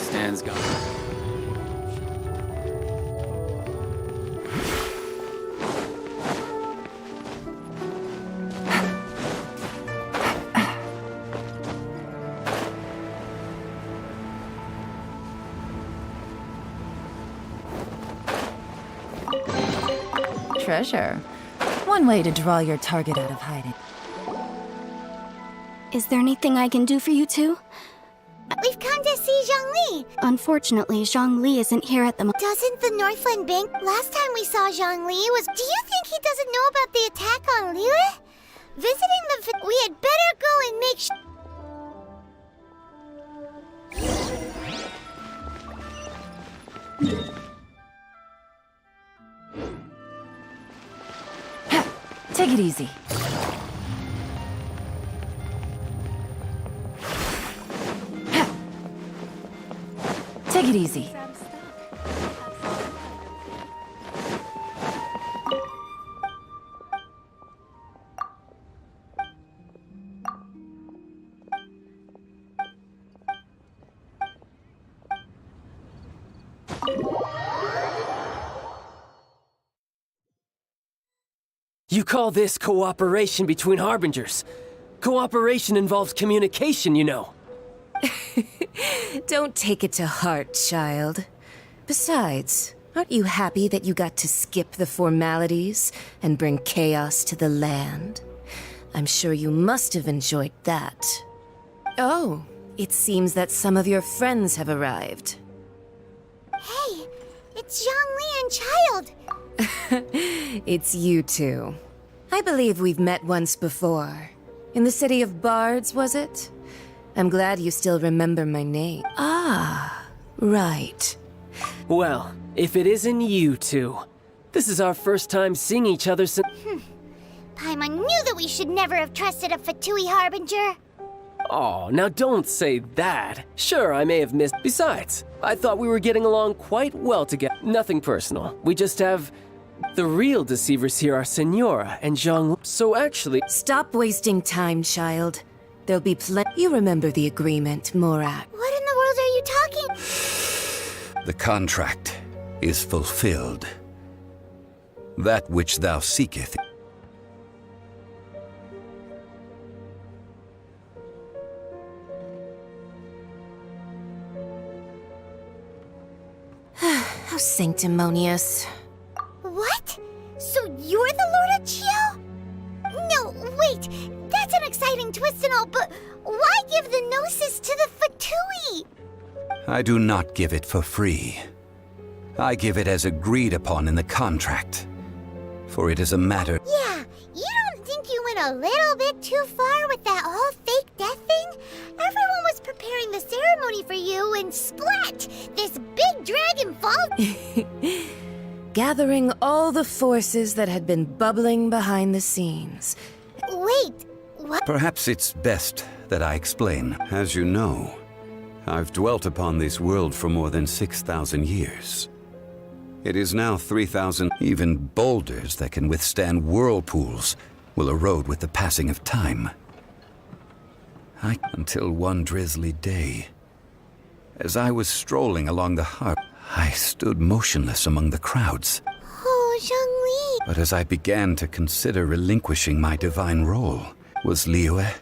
Stan's gone. Treasure. One way to draw your target out of hiding. Is there anything I can do for you two? We've come to see Zhongli. Unfortunately, Zhongli isn't here at the moment. Doesn't the Northland Bank? Last time we saw Zhongli was... Do you think he doesn't know about the attack on Lilith? Visiting the... We had better go and make Take it easy. Take it easy. You call this cooperation between Harbingers? Cooperation involves communication, you know. Don't take it to heart, child. Besides, aren't you happy that you got to skip the formalities and bring chaos to the land? I'm sure you must have enjoyed that. Oh, it seems that some of your friends have arrived. Hey, it's Zhongli and Child. It's you two. I believe we've met once before. In the city of Bards, was it? I'm glad you still remember my name. Ah, right. Well, if it isn't you two, this is our first time seeing each other since... Paimon knew that we should never have trusted a Fatui Harbinger. Oh, now don't say that. Sure, I may have missed... Besides, I thought we were getting along quite well together. Nothing personal. We just have... The real deceivers here are Senora and Zhang. So actually... Stop wasting time, child. There'll be plenty... You remember the agreement, Morak. What in the world are you talking? The contract is fulfilled. That which thou seeketh. How sanctimonious. What? So you're the Lord of Chiao? No, wait. That's an exciting twist and all, but why give the Gnosis to the Fatui? I do not give it for free. I give it as agreed upon in the contract. For it is a matter... Yeah, you don't think you went a little bit too far with that whole fake death thing? Everyone was preparing the ceremony for you and splat! This big dragon fall... Gathering all the forces that had been bubbling behind the scenes. Wait, what? Perhaps it's best that I explain. As you know, I've dwelt upon this world for more than 6,000 years. It is now 3,000. Even boulders that can withstand whirlpools will erode with the passing of time. Until one drizzly day, As I was strolling along the harbor, I stood motionless among the crowds. Oh, Zhongli. But as I began to consider relinquishing my divine role, was Liyue,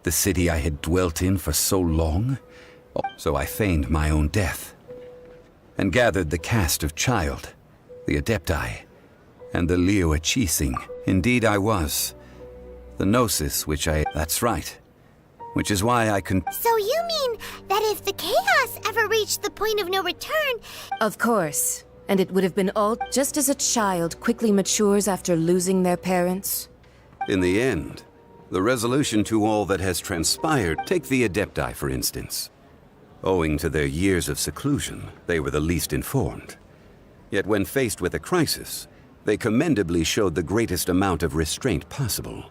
the city I had dwelt in for so long? So I feigned my own death, and gathered the cast of Child, the Adepti, and the Liyue Qixing. Indeed I was. The Gnosis that's right. Which is why I can... So you mean that if the chaos ever reached the point of no return... Of course. And it would have been all just as a child quickly matures after losing their parents. In the end, the resolution to all that has transpired... Take the Adepti, for instance. Owing to their years of seclusion, they were the least informed. Yet when faced with a crisis, they commendably showed the greatest amount of restraint possible.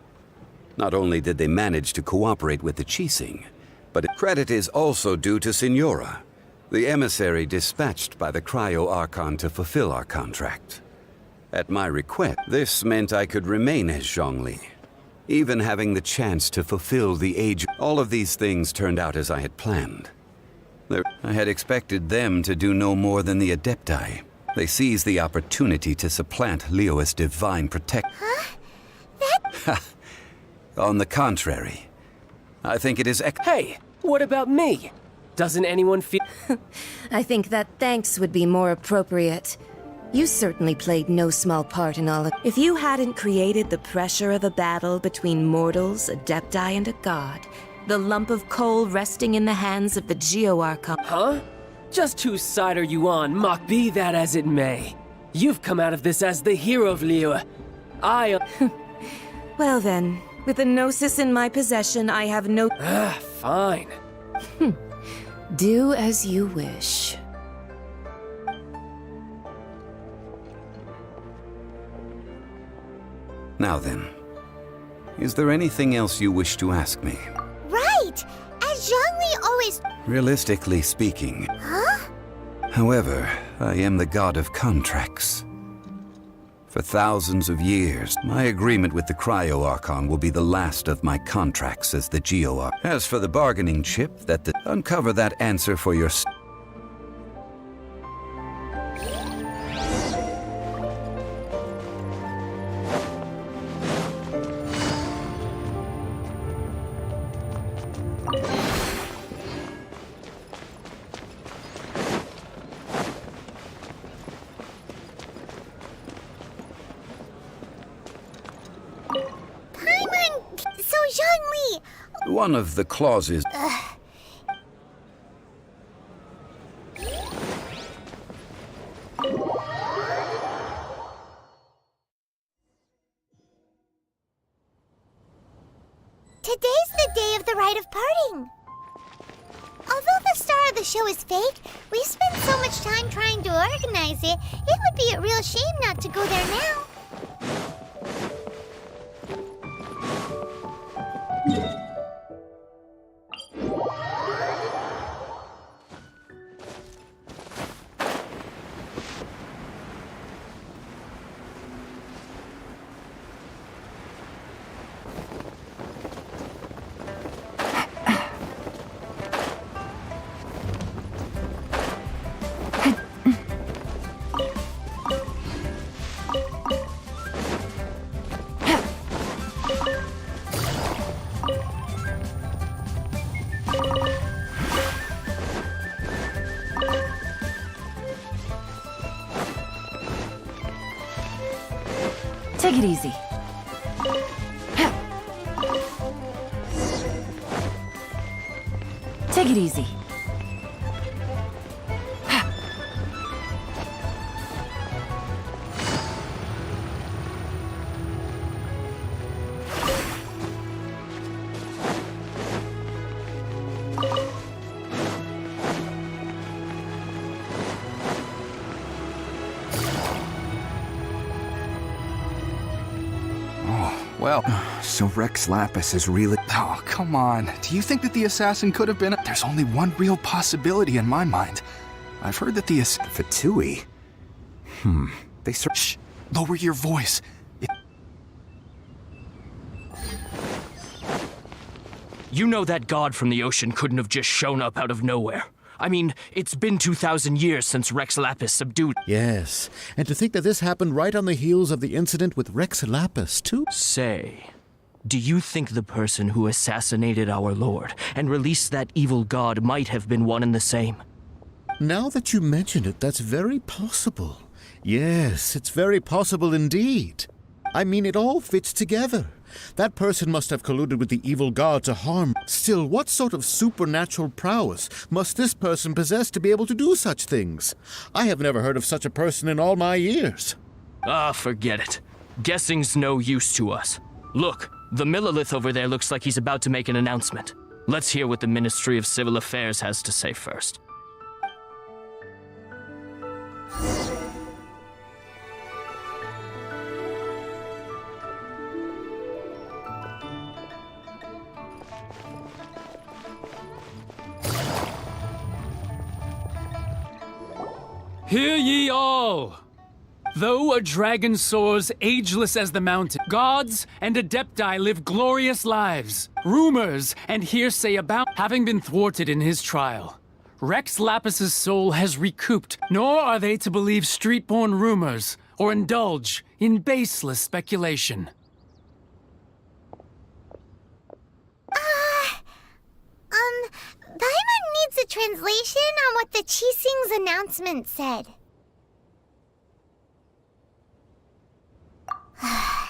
Not only did they manage to cooperate with the Qixing, but credit is also due to Signora, the emissary dispatched by the Cryo-Archon to fulfill our contract. At my request, this meant I could remain as Zhongli, even having the chance to fulfill the age. All of these things turned out as I had planned. I had expected them to do no more than the Adepti. They seized the opportunity to supplant Liyue's divine protect. Huh? On the contrary, I think it is Hey, what about me? Doesn't anyone feel... I think that thanks would be more appropriate. You certainly played no small part in all of... If you hadn't created the pressure of a battle between mortals, Adepti, and a god, the lump of coal resting in the hands of the Geo-Archon... Huh? Just whose side are you on, Mock, be that as it may? You've come out of this as the hero of Liyue. Well then, with the Gnosis in my possession, I have no... Fine. Do as you wish. Now then, is there anything else you wish to ask me? Right! As Zhongli always... Realistically speaking. Huh? However, I am the god of contracts. For thousands of years, my agreement with the Cryo-Archon will be the last of my contracts as the Geo-Archon. As for the bargaining chip, uncover that answer for your... So Zhongli... One of the clauses... Today's the day of the rite of parting. Although the star of the show is fake, we spent so much time trying to organize it, it would be a real shame not to go there now. Take it easy. Take it easy. Well, so Rex Lapis is really... Oh, come on. Do you think that the assassin could have been... There's only one real possibility in my mind. I've heard that the Fatui? They Shh! Lower your voice. You know that god from the ocean couldn't have just shown up out of nowhere. I mean, it's been 2,000 years since Rex Lapis subdued. Yes, and to think that this happened right on the heels of the incident with Rex Lapis, too. Say, do you think the person who assassinated our lord and released that evil god might have been one and the same? Now that you mention it, that's very possible. Yes, it's very possible indeed. I mean, it all fits together. That person must have colluded with the evil god to harm. Still, what sort of supernatural prowess must this person possess to be able to do such things? I have never heard of such a person in all my years. Ah, forget it. Guessing's no use to us. Look, the Millilith over there looks like he's about to make an announcement. Let's hear what the Ministry of Civil Affairs has to say first. Hear ye all! Though a dragon soars ageless as the mountain, gods and adepti live glorious lives. Rumors and hearsay about having been thwarted in his trial. Rex Lapis's soul has recouped, nor are they to believe street-born rumors or indulge in baseless speculation. Paimon needs a translation on what the Qixing's announcement said.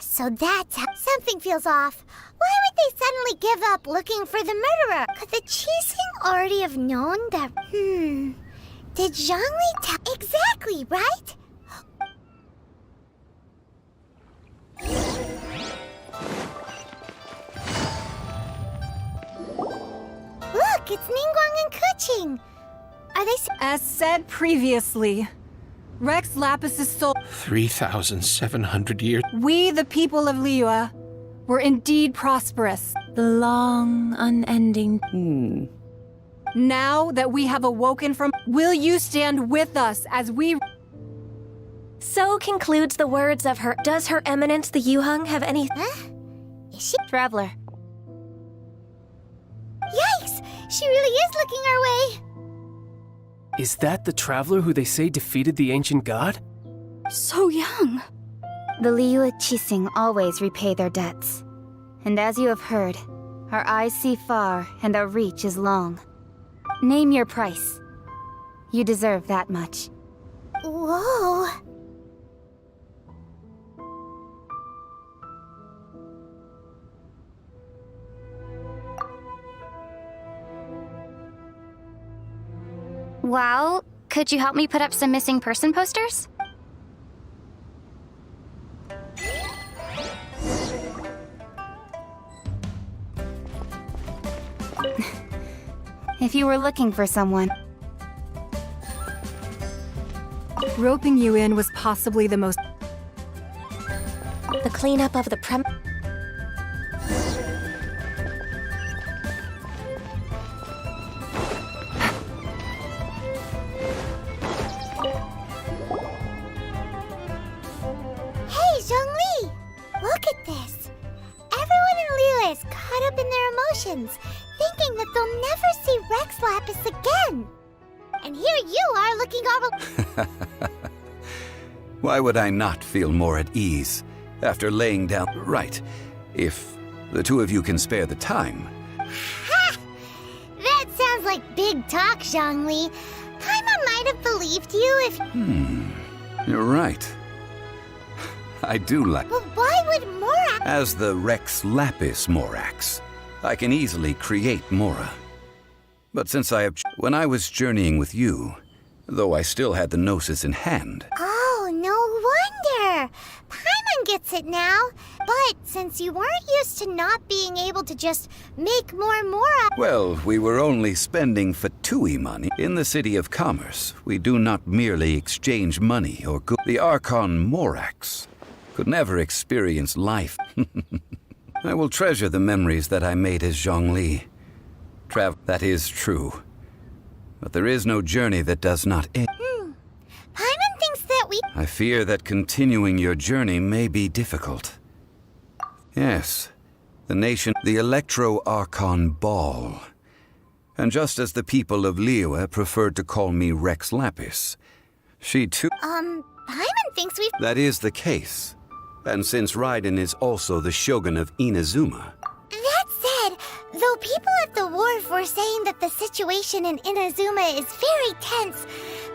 So that's how something feels off. Why would they suddenly give up looking for the murderer? Could the Qixing already have known that? Did Zhongli tell? Exactly, right? Look, it's Ningguang and Keqing. Are they? As said previously, Rex Lapis's soul. 3,700 years. We, the people of Liyue, were indeed prosperous. The long, unending. Now that we have awoken from, will you stand with us as we? So concludes the words of her. Does Her Eminence the Yuheng have any? Huh? Is she? Traveler. Yikes! She really is looking our way. Is that the traveler who they say defeated the ancient god? So young. The Liyue Qixing always repay their debts. And as you have heard, our eyes see far and our reach is long. Name your price. You deserve that much. Whoa. Well, could you help me put up some missing person posters? If you were looking for someone. Roping you in was possibly the most. The cleanup of the Hey, Zhongli! Look at this. Everyone in Liyue is caught up in their emotions, thinking that they'll never see Rex Lapis again. And here you are looking all... Why would I not feel more at ease after laying down... Right, if the two of you can spare the time. Ha! That sounds like big talk, Zhongli. Paimon might have believed you if... You're right. I do like... But why would Morak... As the Rex Lapis Morax, I can easily create Mora. But since I have... When I was journeying with you, though I still had the Gnosis in hand... Oh, no wonder! Paimon gets it now. But since you weren't used to not being able to just make more Mora... Well, we were only spending Fatui money. In the City of Commerce, we do not merely exchange money or goods. The Archon Morax could never experience life. I will treasure the memories that I made as Zhongli. That is true. But there is no journey that does not end. Paimon thinks that we... I fear that continuing your journey may be difficult. Yes, the Electro-Archon Ball. And just as the people of Liyue preferred to call me Rex Lapis, she too... Paimon thinks we've... That is the case. And since Raiden is also the Shogun of Inazuma... That said, though people at the wharf were saying that the situation in Inazuma is very tense,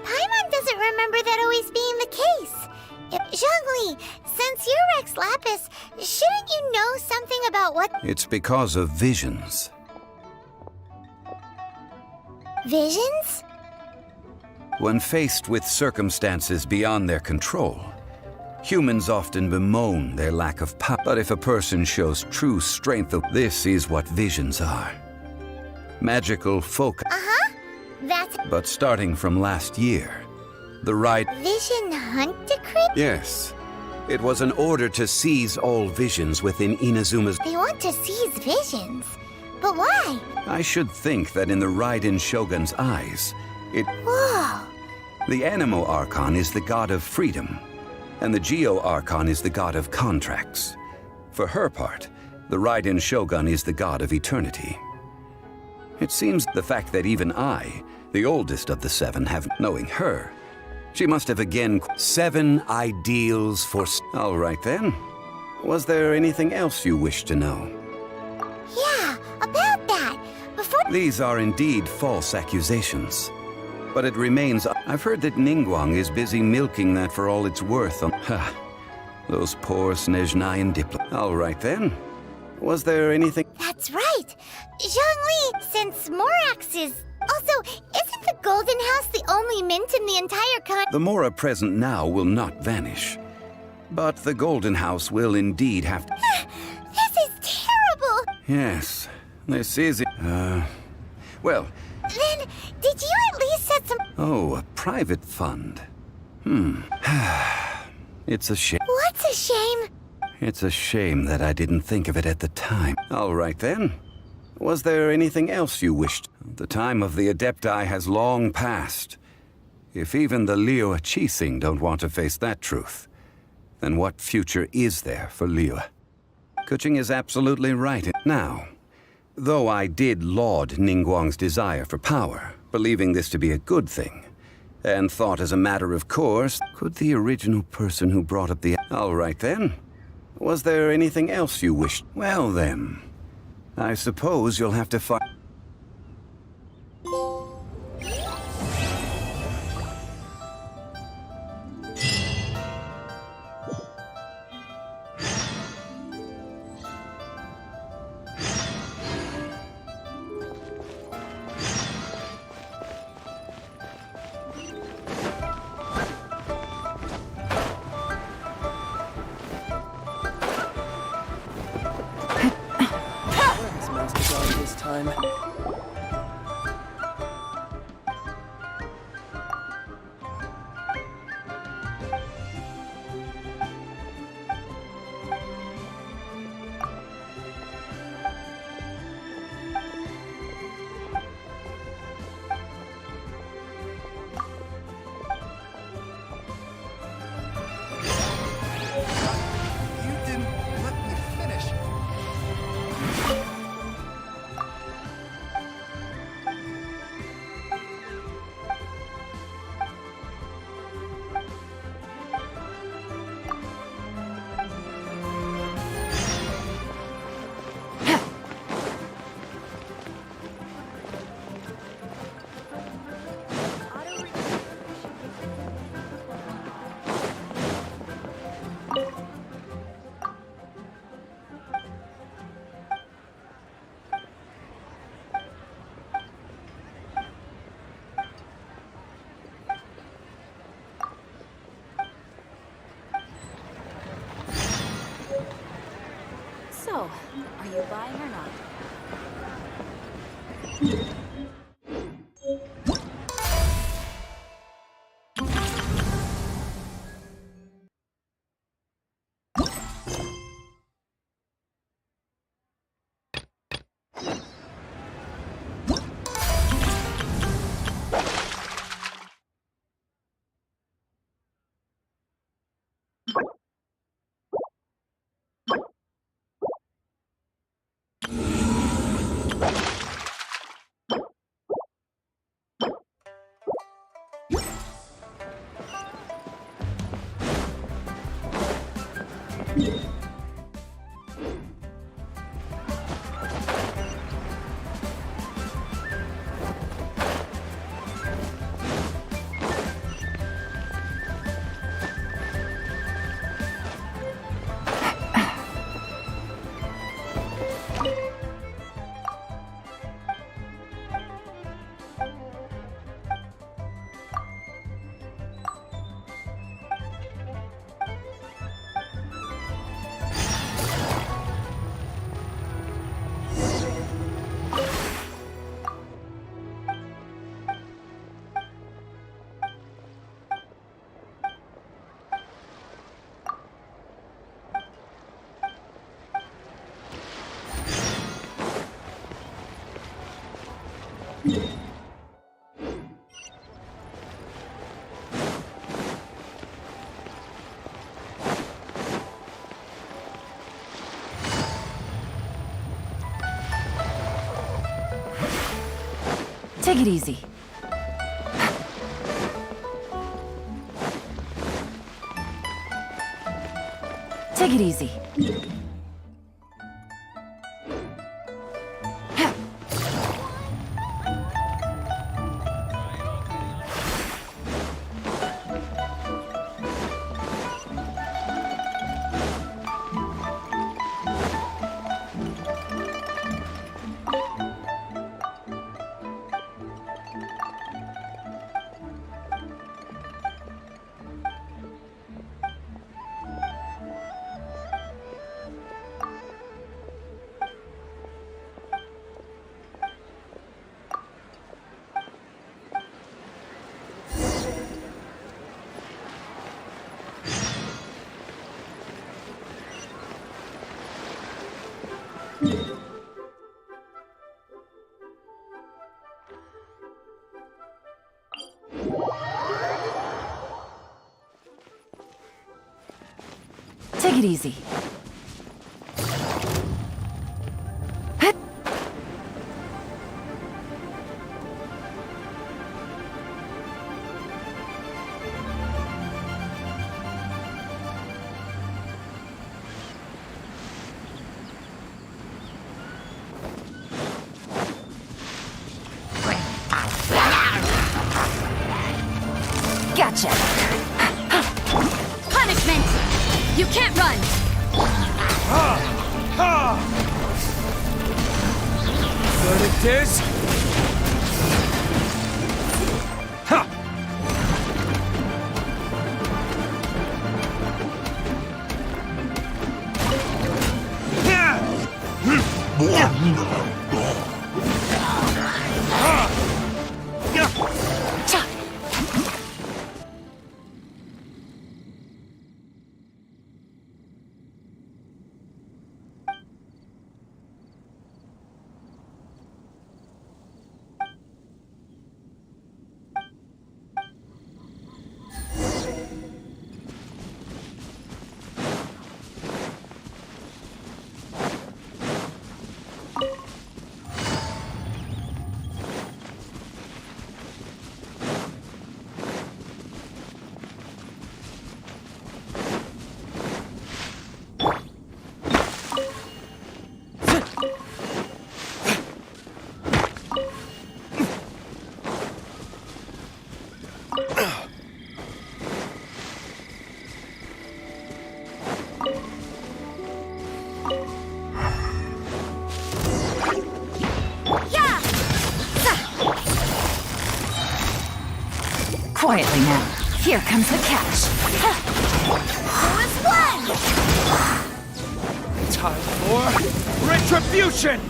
Paimon doesn't remember that always being the case. Zhongli, since you're Rex Lapis, shouldn't you know something about what... It's because of visions. Visions? When faced with circumstances beyond their control, humans often bemoan their lack of power. But if a person shows true strength, this is what visions are. Magical focus. Uh-huh. That's... But starting from last year, the Vision Hunt Decree? Yes. It was an order to seize all visions within Inazuma's... They want to seize visions. But why? I should think that in the Raiden Shogun's eyes, Whoa. The Anemo Archon is the god of freedom, and the Geo Archon is the god of contracts. For her part, the Raiden Shogun is the god of eternity. It seems the fact that even I, the oldest of the seven, have knowing her, she must have again 7 ideals for... All right then. Was there anything else you wish to know? Yeah, about that. Before... These are indeed false accusations. But it remains... I've heard that Ningguang is busy milking that for all it's worth. Those poor Snezhnayan diplomats. All right then. Was there anything... That's right. Zhongli, since Morax is... Also, isn't the Golden House the only mint in the entire country? The Mora present now will not vanish. But the Golden House will indeed have to... This is terrible! Yes, this is... Well... Then, did you at least set some... Oh, a private fund. It's a shame. What's a shame? It's a shame that I didn't think of it at the time. All right then. Was there anything else you wished? The time of the Adepti has long passed. If even the Liyue Qixing don't want to face that truth, then what future is there for Liyue? Kuching is absolutely right. Now, though I did laud Ningguang's desire for power, believing this to be a good thing, and thought as a matter of course, could the original person who brought up the... All right then. Was there anything else you wished? Well then, I suppose you'll have to find... So, are you buying or not? Take it easy. Take it easy. Take it easy. Gotcha. Punishment! You can't run! Verdict is... Ha! Quietly now. Here comes the catch. Time for retribution!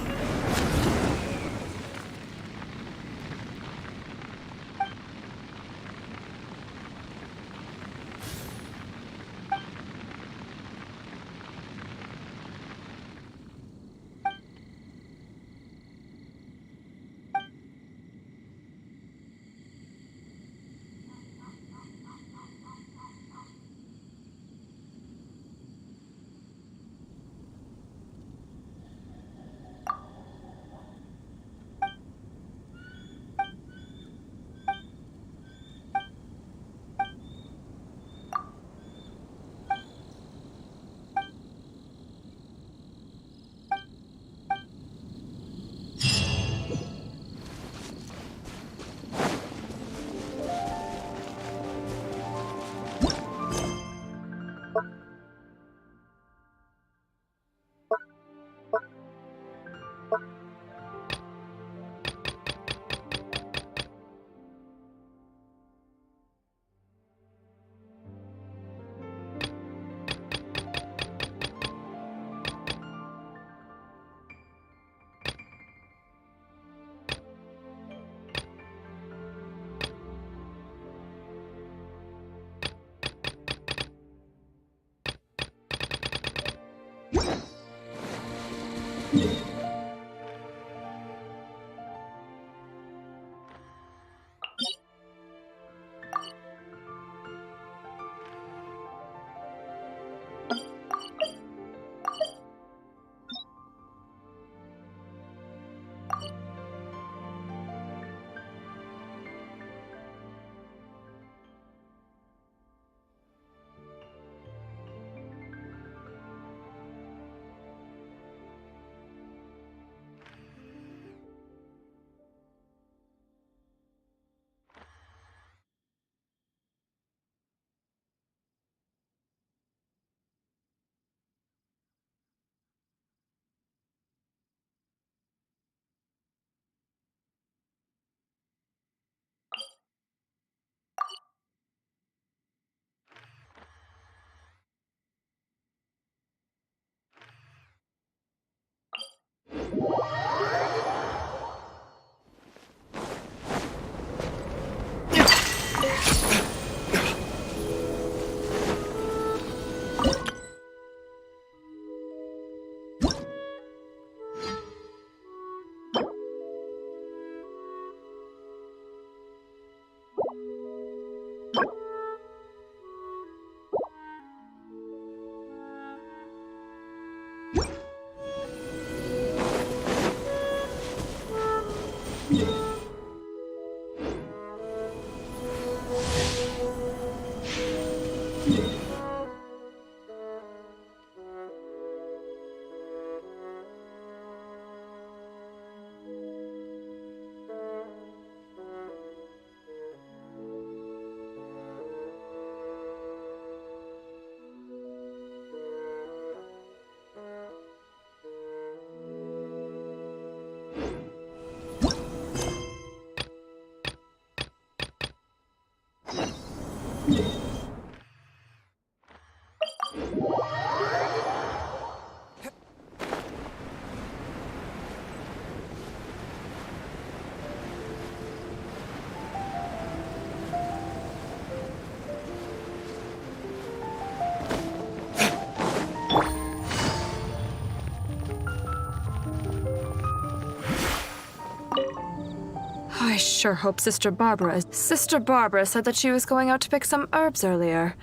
I sure hope Sister Barbara is. Sister Barbara said that she was going out to pick some herbs earlier,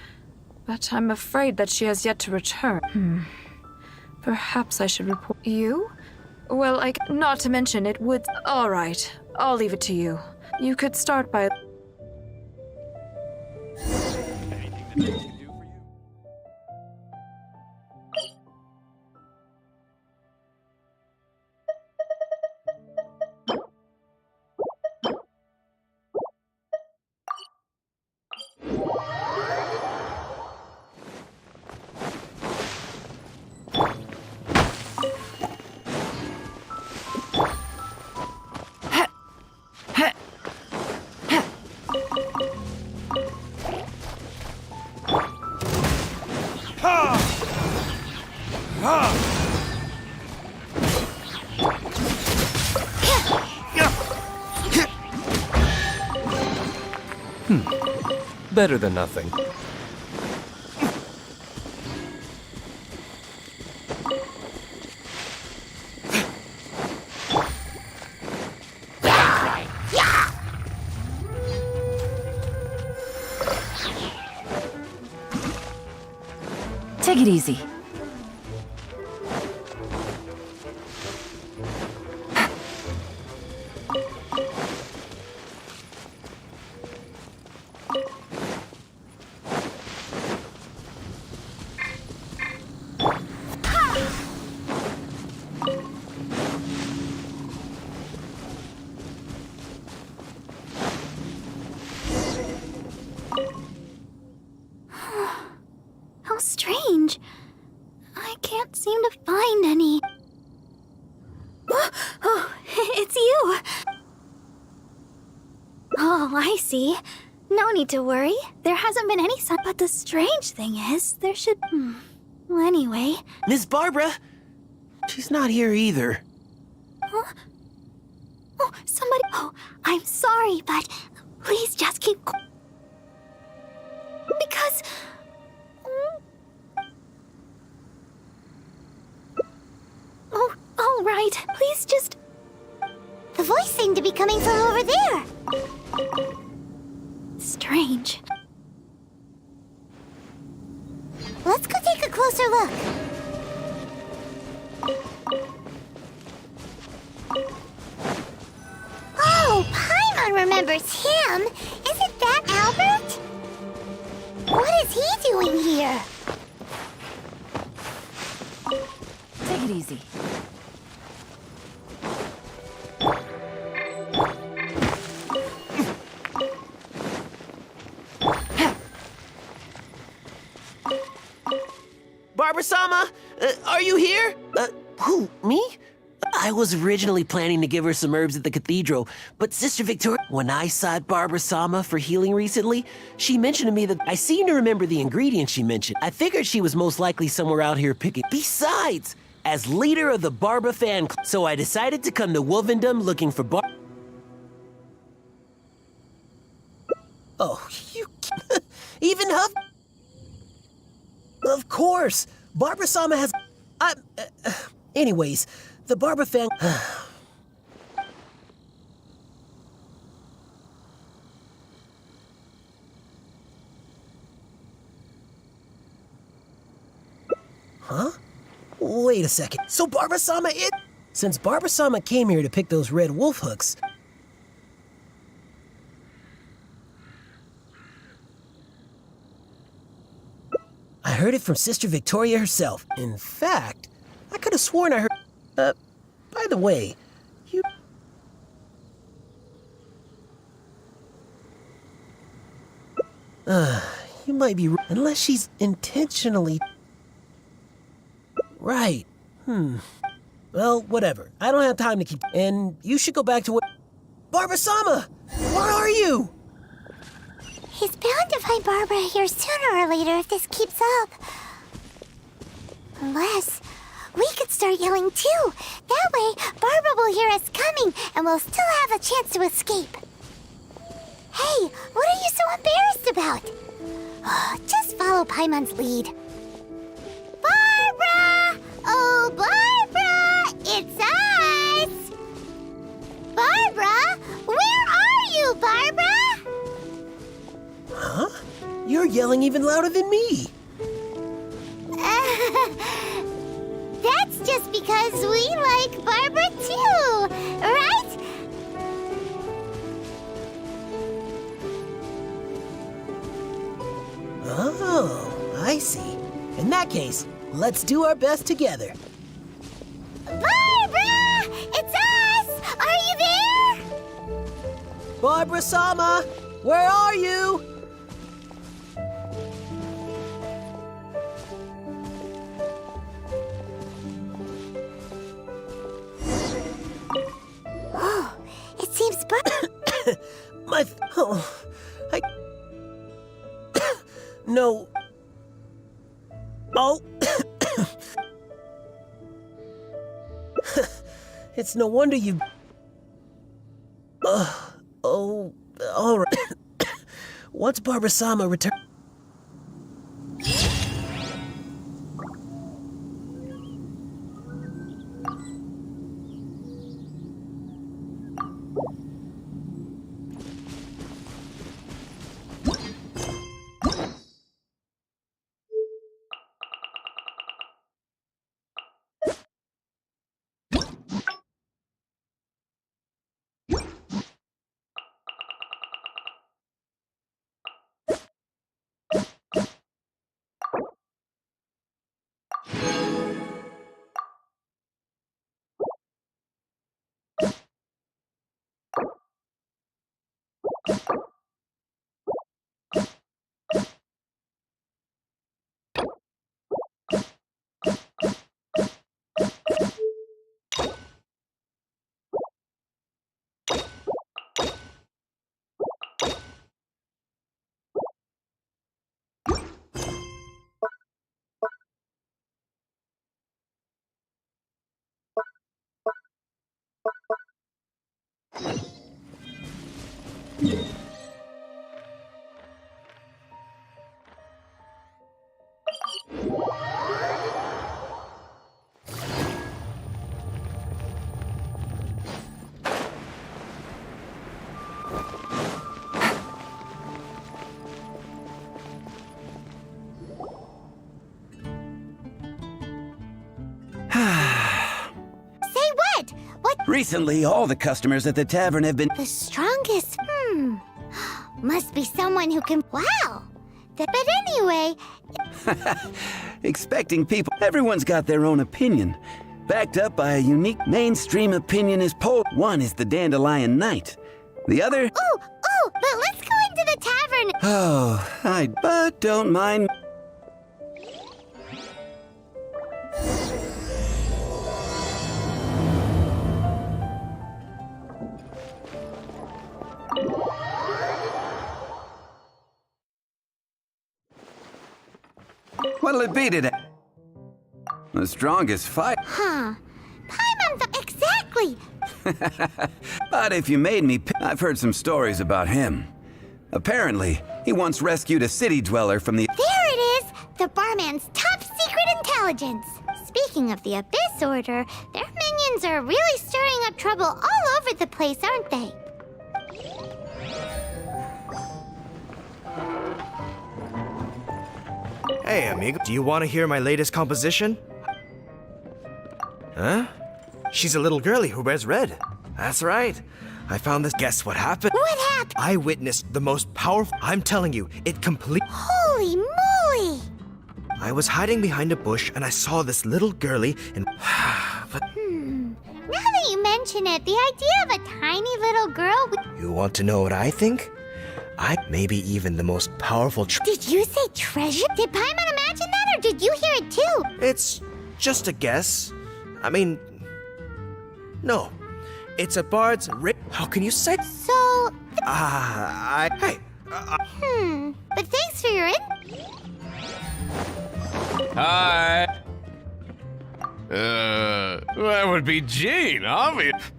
but I'm afraid that she has yet to return. Perhaps I should report you? Well, not to mention it would. All right, I'll leave it to you. You could start by. Better than nothing. Take it easy. How strange. I can't seem to find any. Oh, it's you. Oh, I see. No need to worry. There hasn't been any sign. But the strange thing is, there should. Well, anyway. Miss Barbara? She's not here either. Huh? Oh, somebody. Oh, I'm sorry, but please just keep. Because. Oh, all right. Please just. The voice seemed to be coming from over there. Strange. Let's go take a closer look. Oh, Paimon remembers him. Isn't that Albert? What is he doing here? Take it easy. Barbara-sama, are you here? Who, me? I was originally planning to give her some herbs at the cathedral, but Sister Victoria, when I sought Barbara-sama for healing recently, she mentioned to me that I seem to remember the ingredients she mentioned. I figured she was most likely somewhere out here picking. Besides, as leader of the Barbara fan club, so I decided to come to Wolvendom looking for Oh, you even Huff? Of course, Barbara-sama has. Anyways, the Barbara fan. Huh? Wait a second. So Barbara-sama Since Barbara-sama came here to pick those red wolf hooks. I heard it from Sister Victoria herself. In fact, I could have sworn I heard. By the way, you. You might be. Unless she's intentionally. Right. Well, whatever. I don't have time to keep. And you should go back to what. Barbara-sama! Where are you? He's bound to find Barbara here sooner or later if this keeps up. Unless we could start yelling too. That way, Barbara will hear us coming and we'll still have a chance to escape. Hey, what are you so embarrassed about? Just follow Paimon's lead. Barbara! Oh, Barbara! It's us! Barbara? Where are you, Barbara? Huh? You're yelling even louder than me. That's just because we like Barbara too, right? Oh, I see. In that case, let's do our best together. Barbara! It's us! Are you there? Barbara-sama, where are you? It seems No. Oh. It's no wonder you. All right. Once Barbara-sama returns. Recently, all the customers at the tavern have been... The strongest? Must be someone who can... Wow! But anyway... Expecting people... Everyone's got their own opinion. Backed up by a unique mainstream opinion is One is the Dandelion Knight. The other... But let's go into the tavern! Oh, but don't mind... What'll it be today? The strongest fight. Paimon, exactly! But if you made me I've heard some stories about him. Apparently, he once rescued a city dweller from the... There it is! The barman's top secret intelligence! Speaking of the Abyss Order, their minions are really stirring up trouble all over the place, aren't they? Hey, amigo. Do you want to hear my latest composition? Huh? She's a little girlie who wears red. That's right. I found this. Guess what happened? What happened? I witnessed the most powerful... I'm telling you, it complete... Holy moly! I was hiding behind a bush and I saw this little girlie and... but... Now that you mention it, the idea of a tiny little girl with... You want to know what I think? Maybe even the most powerful... Did you say treasure? Did Paimon imagine that, or did you hear it too? It's just a guess. I mean... No. It's a bard's... How can you say... So... Hey. But thanks for your Hi. That would be Jean, obvious.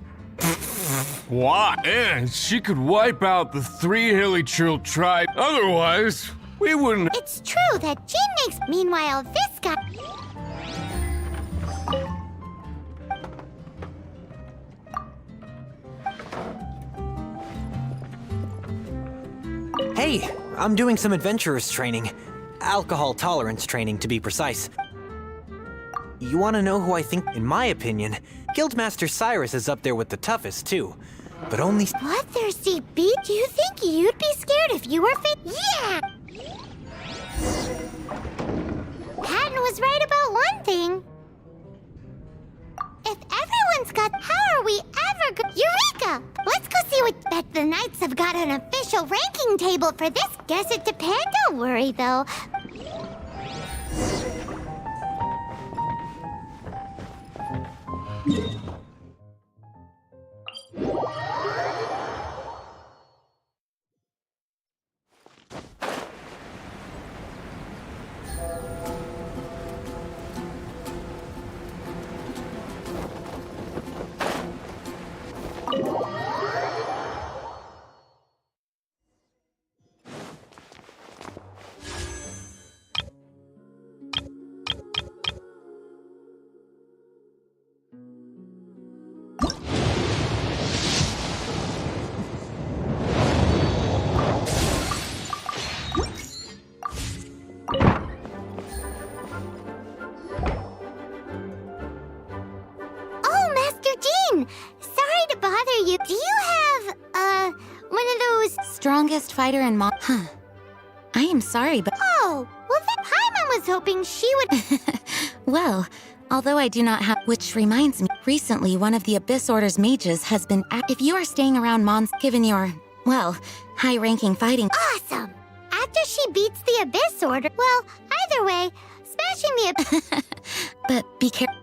Why? And she could wipe out the Three Hilly Trill tribe. Otherwise, we wouldn't... It's true that Jin makes... Meanwhile, this guy... Hey, I'm doing some adventurers training. Alcohol tolerance training, to be precise. You want to know who I think, in my opinion, Guildmaster Cyrus is up there with the toughest, too. But only... Bloodthirsty beat? Do you think you'd be scared if you were Yeah! Patton was right about one thing. If everyone's got... How are we ever go... Eureka! Let's go see what... Bet the Knights have got an official ranking table for this. Guess it depends. Don't worry, though. Do you have, one of those... Strongest fighter in I am sorry, but... Oh, well then Paimon was hoping she would... Well, although I do not have... Which reminds me, recently one of the Abyss Order's mages has been... If you are staying around Mons, given your, well, high-ranking fighting... Awesome! After she beats the Abyss Order... Well, either way, smashing the... But be careful...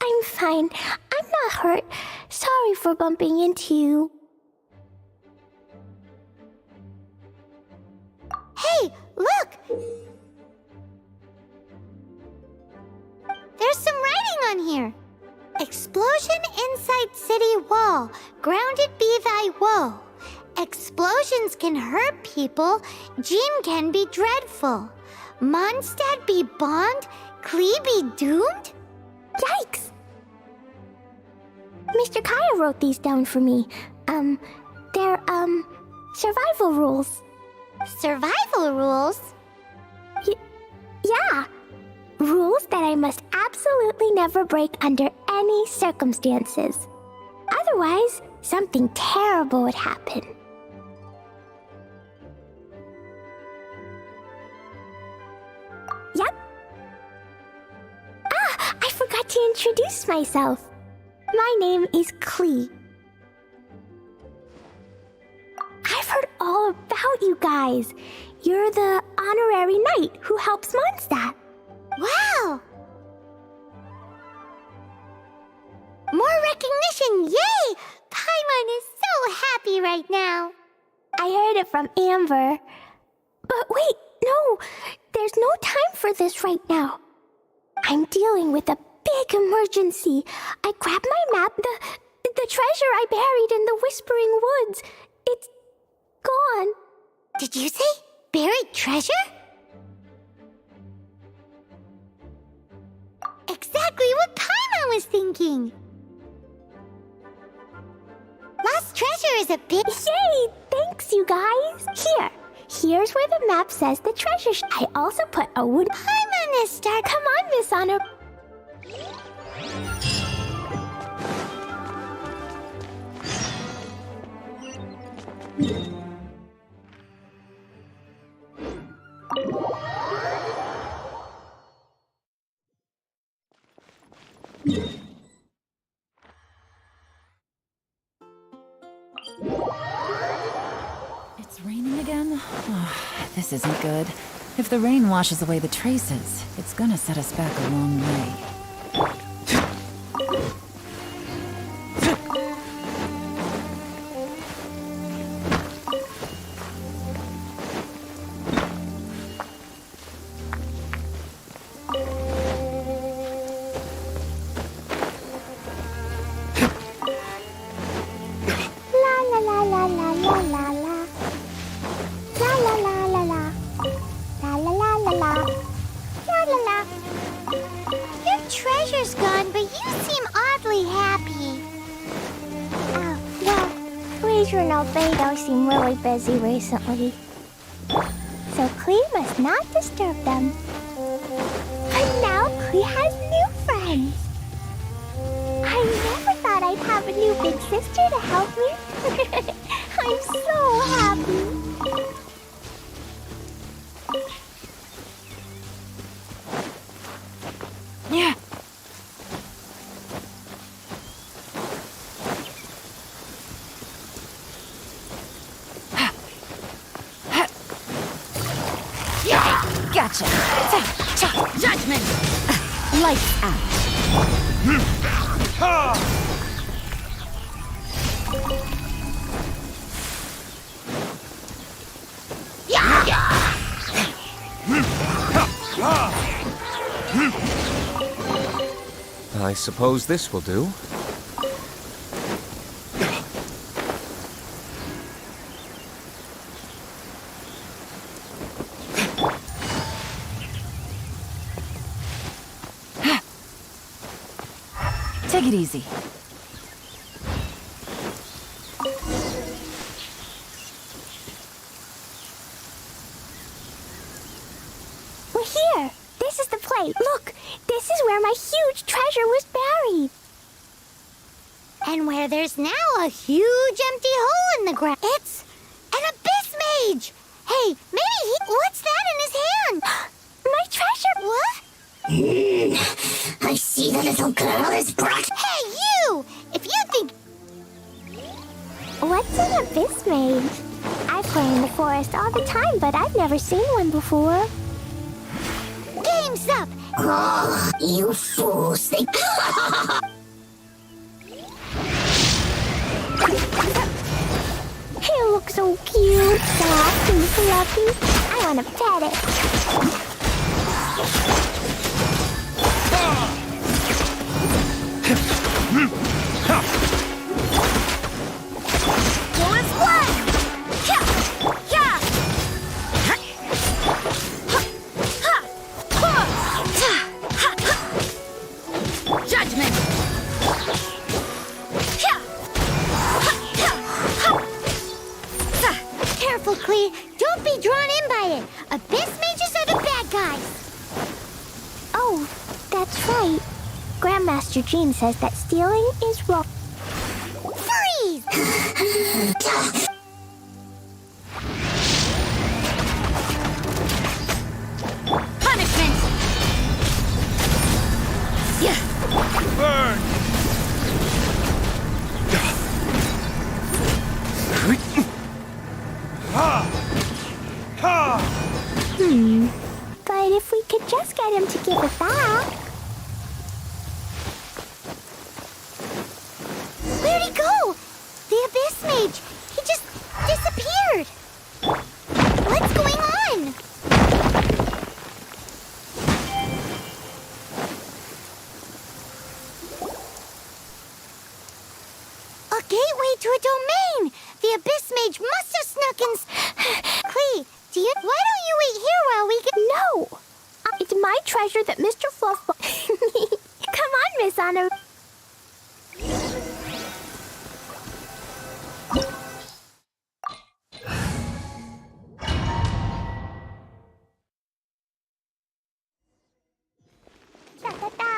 I'm fine. I'm not hurt. Sorry for bumping into you. Hey, look! There's Explosion inside city wall. Grounded be thy woe. Explosions can hurt people. Jean can be dreadful. Mondstadt be bond. Klee be doomed? Yikes! Mr. Kaya wrote these down for me. They're, survival rules. Survival rules? Yeah. Rules that I must absolutely never break under any circumstances. Otherwise, something terrible would happen. Yep. Ah, I forgot to introduce myself. My name is Klee. I've heard all about you guys. You're the honorary knight who helps Mondstadt. Wow! More recognition, yay! Paimon is so happy right now. I heard it from Amber. But wait, no, there's no time for this right now. I'm dealing with a big emergency. I grabbed my map, the treasure I buried in the Whispering Woods. It's gone. Did you say buried treasure? Exactly what Paimon was thinking. Lost treasure is a big... Yay! Thanks, you guys. Here's where the map says the treasure. I also put a wood... Paimon is start... Come on, Miss Honor. It's raining again? Oh, this isn't good. If the rain washes away the traces, it's gonna set us back a long way. Treasure's gone, but you seem oddly happy. Oh, well, Fraser and Albedo seem really busy recently. So Klee must not disturb them. But now Klee has new friends. I never thought I'd have a new big sister to help me. I'm so happy. Yeah. Gotcha. Judgment. Lights out. I suppose this will do. Take it easy. We're here. This is the place. Look, this is where my huge treasure was buried. And where there's now a huge empty hole in the ground. It's an abyss mage. Hey, maybe he... What's that in his hand? My treasure. What? I see the little girl is brought. Hey, you! If you think... What's an abyss mage? I play in the forest all the time, but I've never seen one before. Game's up! Oh, you fools think... He looks so cute, soft and fluffy. I want to pet it. commandment! Careful, Klee. Don't be drawn in by it. Abyss mages are the bad guys. Oh, that's right. Grandmaster Jean says that stealing is wrong. Freeze! Punishment! Yeah. Burn! But if we could just get him to give it back. Where'd he go? The Abyss Mage. He just disappeared. What's going on? A gateway to a domain. The Abyss Mage must have snuck in. Klee, why don't you wait here while we get... No! It's my treasure that Mr. Fluff... Come on, Miss Anna. Da-da-da.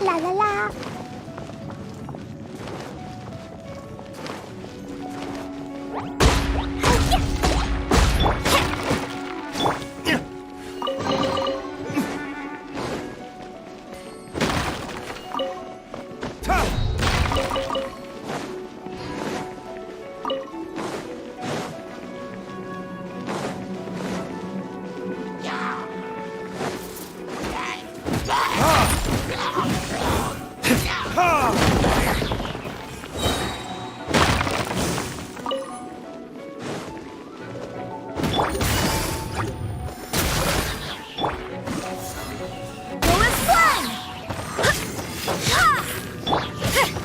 La la la.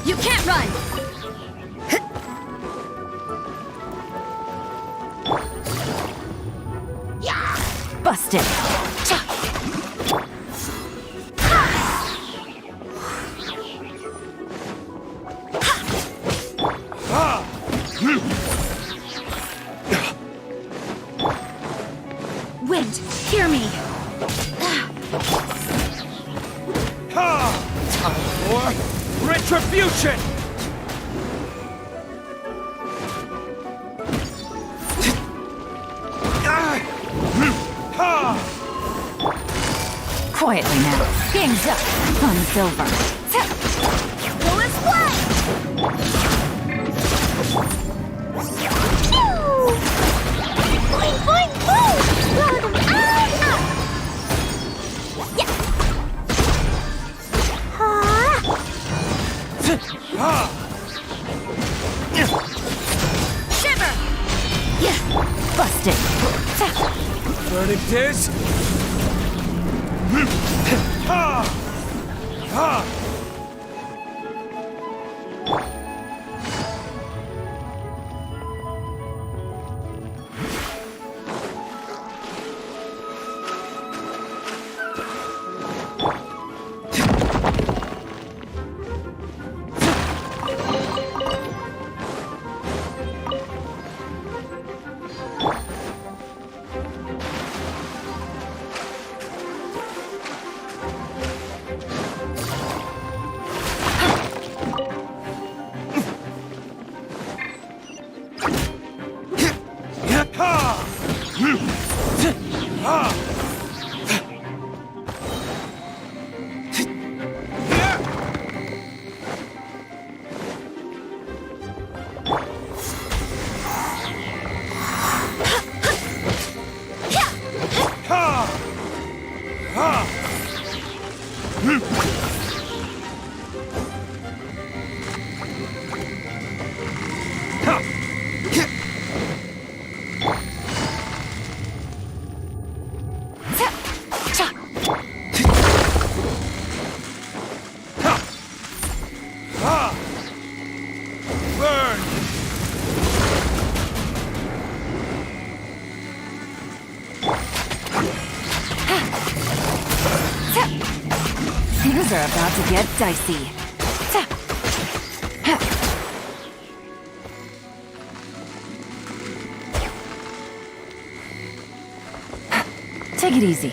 You can't run! Busted! Wind, hear me! Time for retribution! Quietly now. Game's up. Fun's over. Willis Blood! Boing, boing, boom! Blow them all up! Yeah! Shiver! Yeah. Busted. Burning Dish! Things are about to get dicey. Take it easy.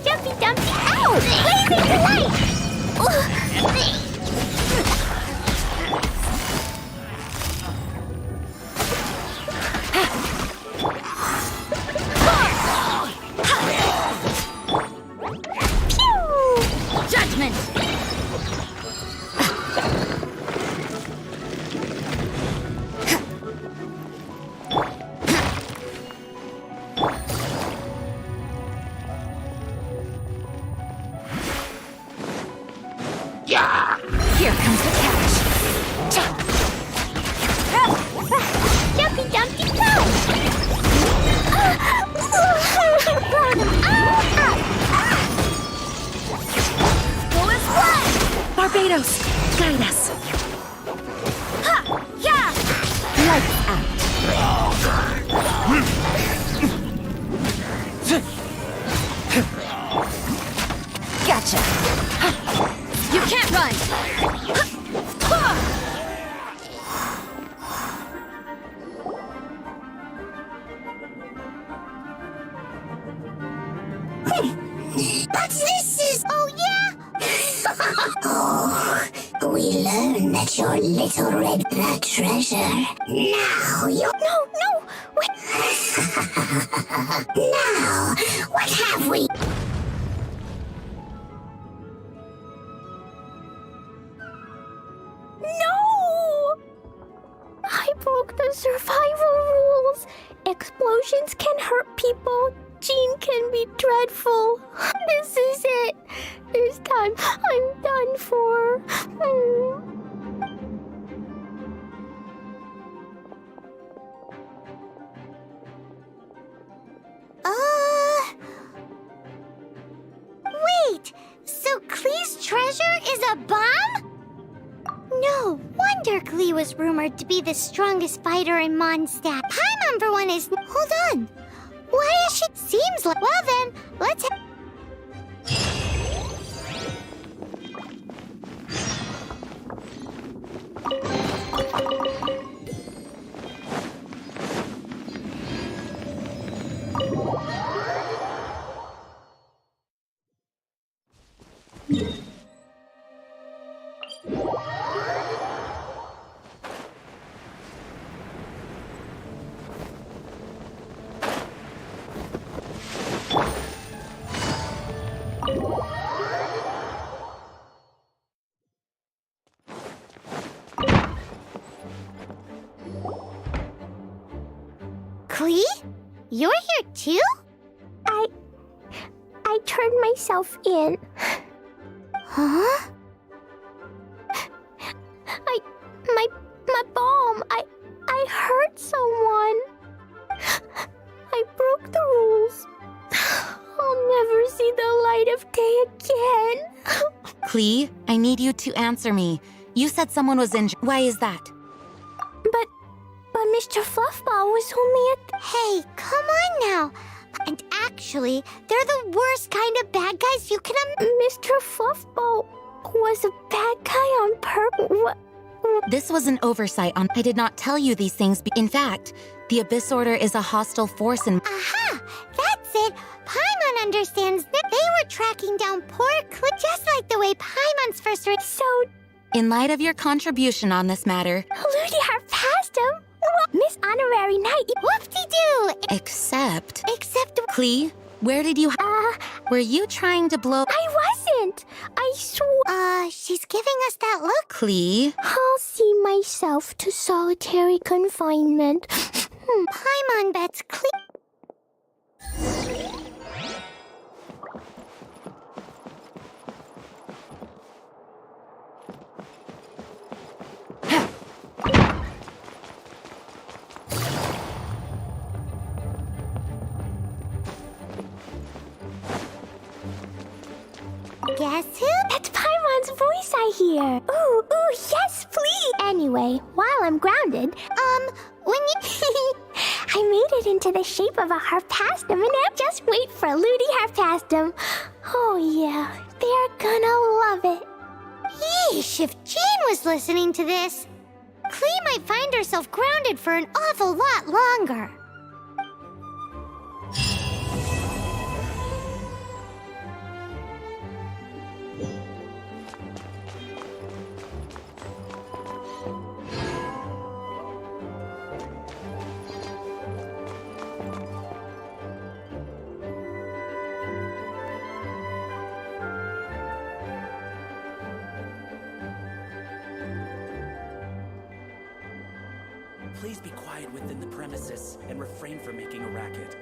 Jumpy Dumpy! Ow! Blazing light! Judgment! Here comes the catch. Jumpy Dumpy, go! Full as blood! Barbados, guide us. Ha! Yeah! Lights out. Gotcha. You can't run! But this is... Oh, yeah? Oh, we learned that your little red blood treasure. Now you... No! Wait. Now, what have we... No! I broke the survival rules. Explosions can hurt people. Jean can be dreadful. This is it. This time, I'm done for. Wait! So Klee's treasure is a bomb? No wonder Klee was rumored to be the strongest fighter in Mondstadt. Paimon, for one, is... Hold on. Why is she... Seems like... Well then, let's... Klee? You're here too? I turned myself in. Huh? My bomb. I hurt someone. I broke the rules. I'll never see the light of day again. Klee, I need you to answer me. You said someone was injured. Why is that? But Mr. Fluffball was only at... Hey, come on now. And actually, they're the worst kind of bad guys you can... Mr. Fluffball was a bad guy on purpose. This was an oversight on... I did not tell you these things. In fact, the Abyss Order is a hostile force and... Aha! That's it! Paimon understands that they were tracking down poor Klee, just like the way Paimon's first... So... In light of your contribution on this matter... Ludiar passed him? Miss Honorary Knight, whoop-de-doo! Except... Klee, where did you... Were you trying to blow... I wasn't! I swore... she's giving us that look. Klee? I'll see myself to solitary confinement. Paimon bets Klee... Guess who? That's Paimon's voice I hear. Ooh, yes, please. Anyway, while I'm grounded, when you... I it into the shape of a harpastum, and now just wait for Ludi Harpastum. Oh yeah, they're gonna love it. Yeesh, if Jean was listening to this, Klee might find herself grounded for an awful lot longer. Please be quiet within the premises and refrain from making a racket.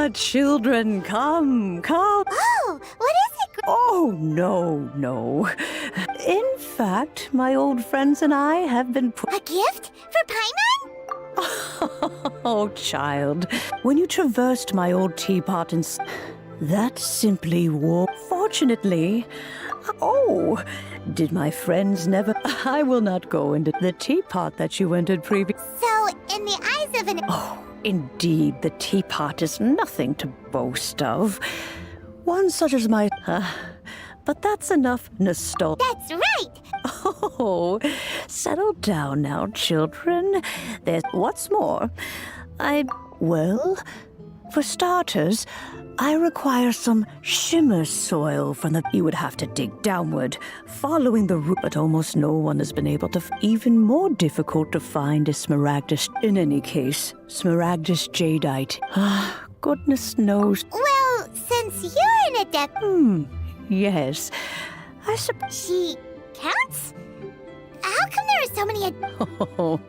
children, come, come. Oh, what is it? Oh, no. In fact, my old friends and I have been A gift? For Paimon? Oh, child. When you traversed my old teapot and that simply war. Fortunately. Oh, did my friends never? I will not go into the teapot that you entered previously. So, in the eyes of an... Oh, indeed, the teapot is nothing to boast of. One such as my... but that's enough nostalgia. That's right! Oh, settle down now, children. What's more, well, for starters, I require some shimmer soil from the... You would have to dig downward, following the root, but almost no one has been able to... Even more difficult to find is smaragdus... In any case, smaragdus jadeite. Goodness knows. Well, since you're an adept... Yes. I suppose... She counts? How come there are so many Oh,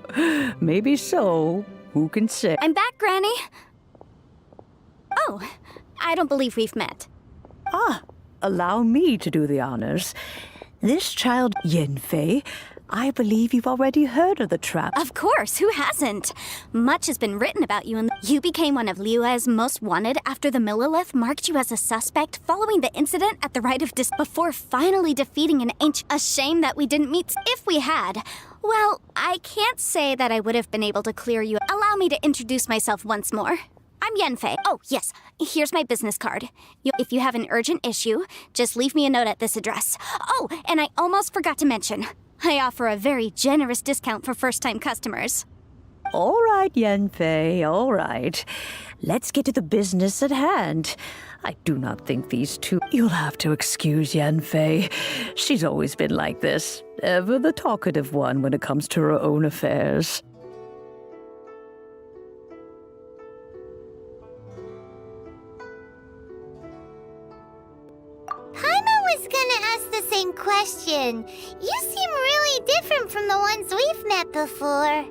maybe so. Who can say? I'm back, Granny. Oh, I don't believe we've met. Allow me to do the honors. This child, Yenfei, I believe you've already heard of the trap. Of course, who hasn't? Much has been written about you, and you became one of Liyue's most wanted after the Millilith marked you as a suspect following the incident at the Rite of before finally defeating an ancient... A shame that we didn't meet. If we had, well, I can't say that I would have been able to clear you. Allow me to introduce myself once more. I'm Yenfei. Oh, yes, here's my business card. If you have an urgent issue, just leave me a note at this address. Oh, and I almost forgot to mention, I offer a very generous discount for first-time customers. All right, Yenfei, all right. Let's get to the business at hand. I do not think these two... You'll have to excuse Yenfei. She's always been like this. Ever the talkative one when it comes to her own affairs. Paimon was gonna ask the same question. You seem really different from the ones we've met before.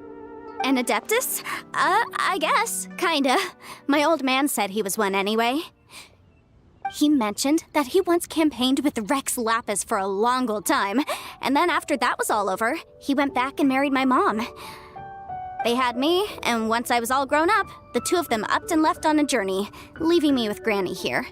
An Adeptus? I guess. Kinda. My old man said he was one anyway. He mentioned that he once campaigned with Rex Lapis for a long old time, and then after that was all over, he went back and married my mom. They had me, and once I was all grown up, the two of them upped and left on a journey, leaving me with Granny here.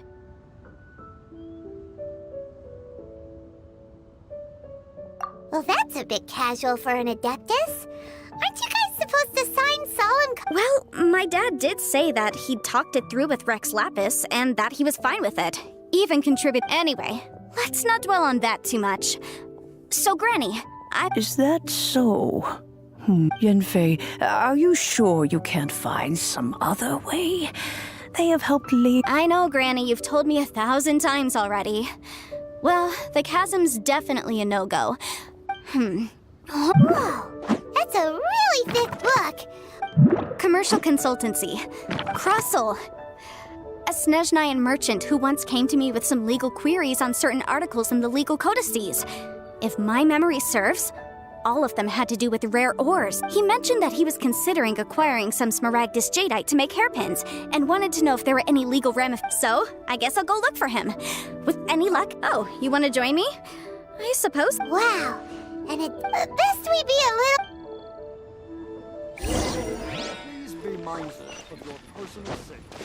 Well, that's a bit casual for an Adeptus. Aren't you guys supposed to sign solemn... Well, my dad did say that he'd talked it through with Rex Lapis, and that he was fine with it. Even contribute... Anyway, let's not dwell on that too much. So, Granny, Is that so? Yenfei, are you sure you can't find some other way? They have helped lead... I know, Granny, you've told me 1,000 times already. Well, the chasm's definitely a no-go. Whoa, that's a really thick book. Commercial consultancy. Crossel. A Snezhnayan merchant who once came to me with some legal queries on certain articles in the legal codices. If my memory serves, all of them had to do with rare ores. He mentioned that he was considering acquiring some smaragdus jadeite to make hairpins, and wanted to know if there were any legal ramifications. So, I guess I'll go look for him. With any luck... Oh, you want to join me? I suppose. Wow. And best we be a little... Please be mindful of your personal safety.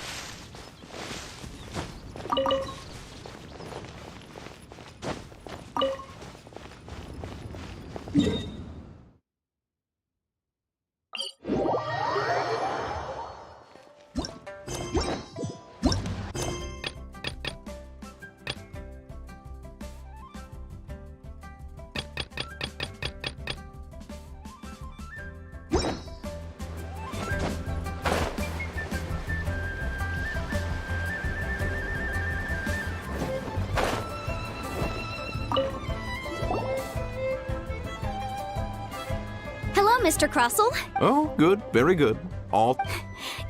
Hello, Mr. Crossel. Oh, good, very good. All.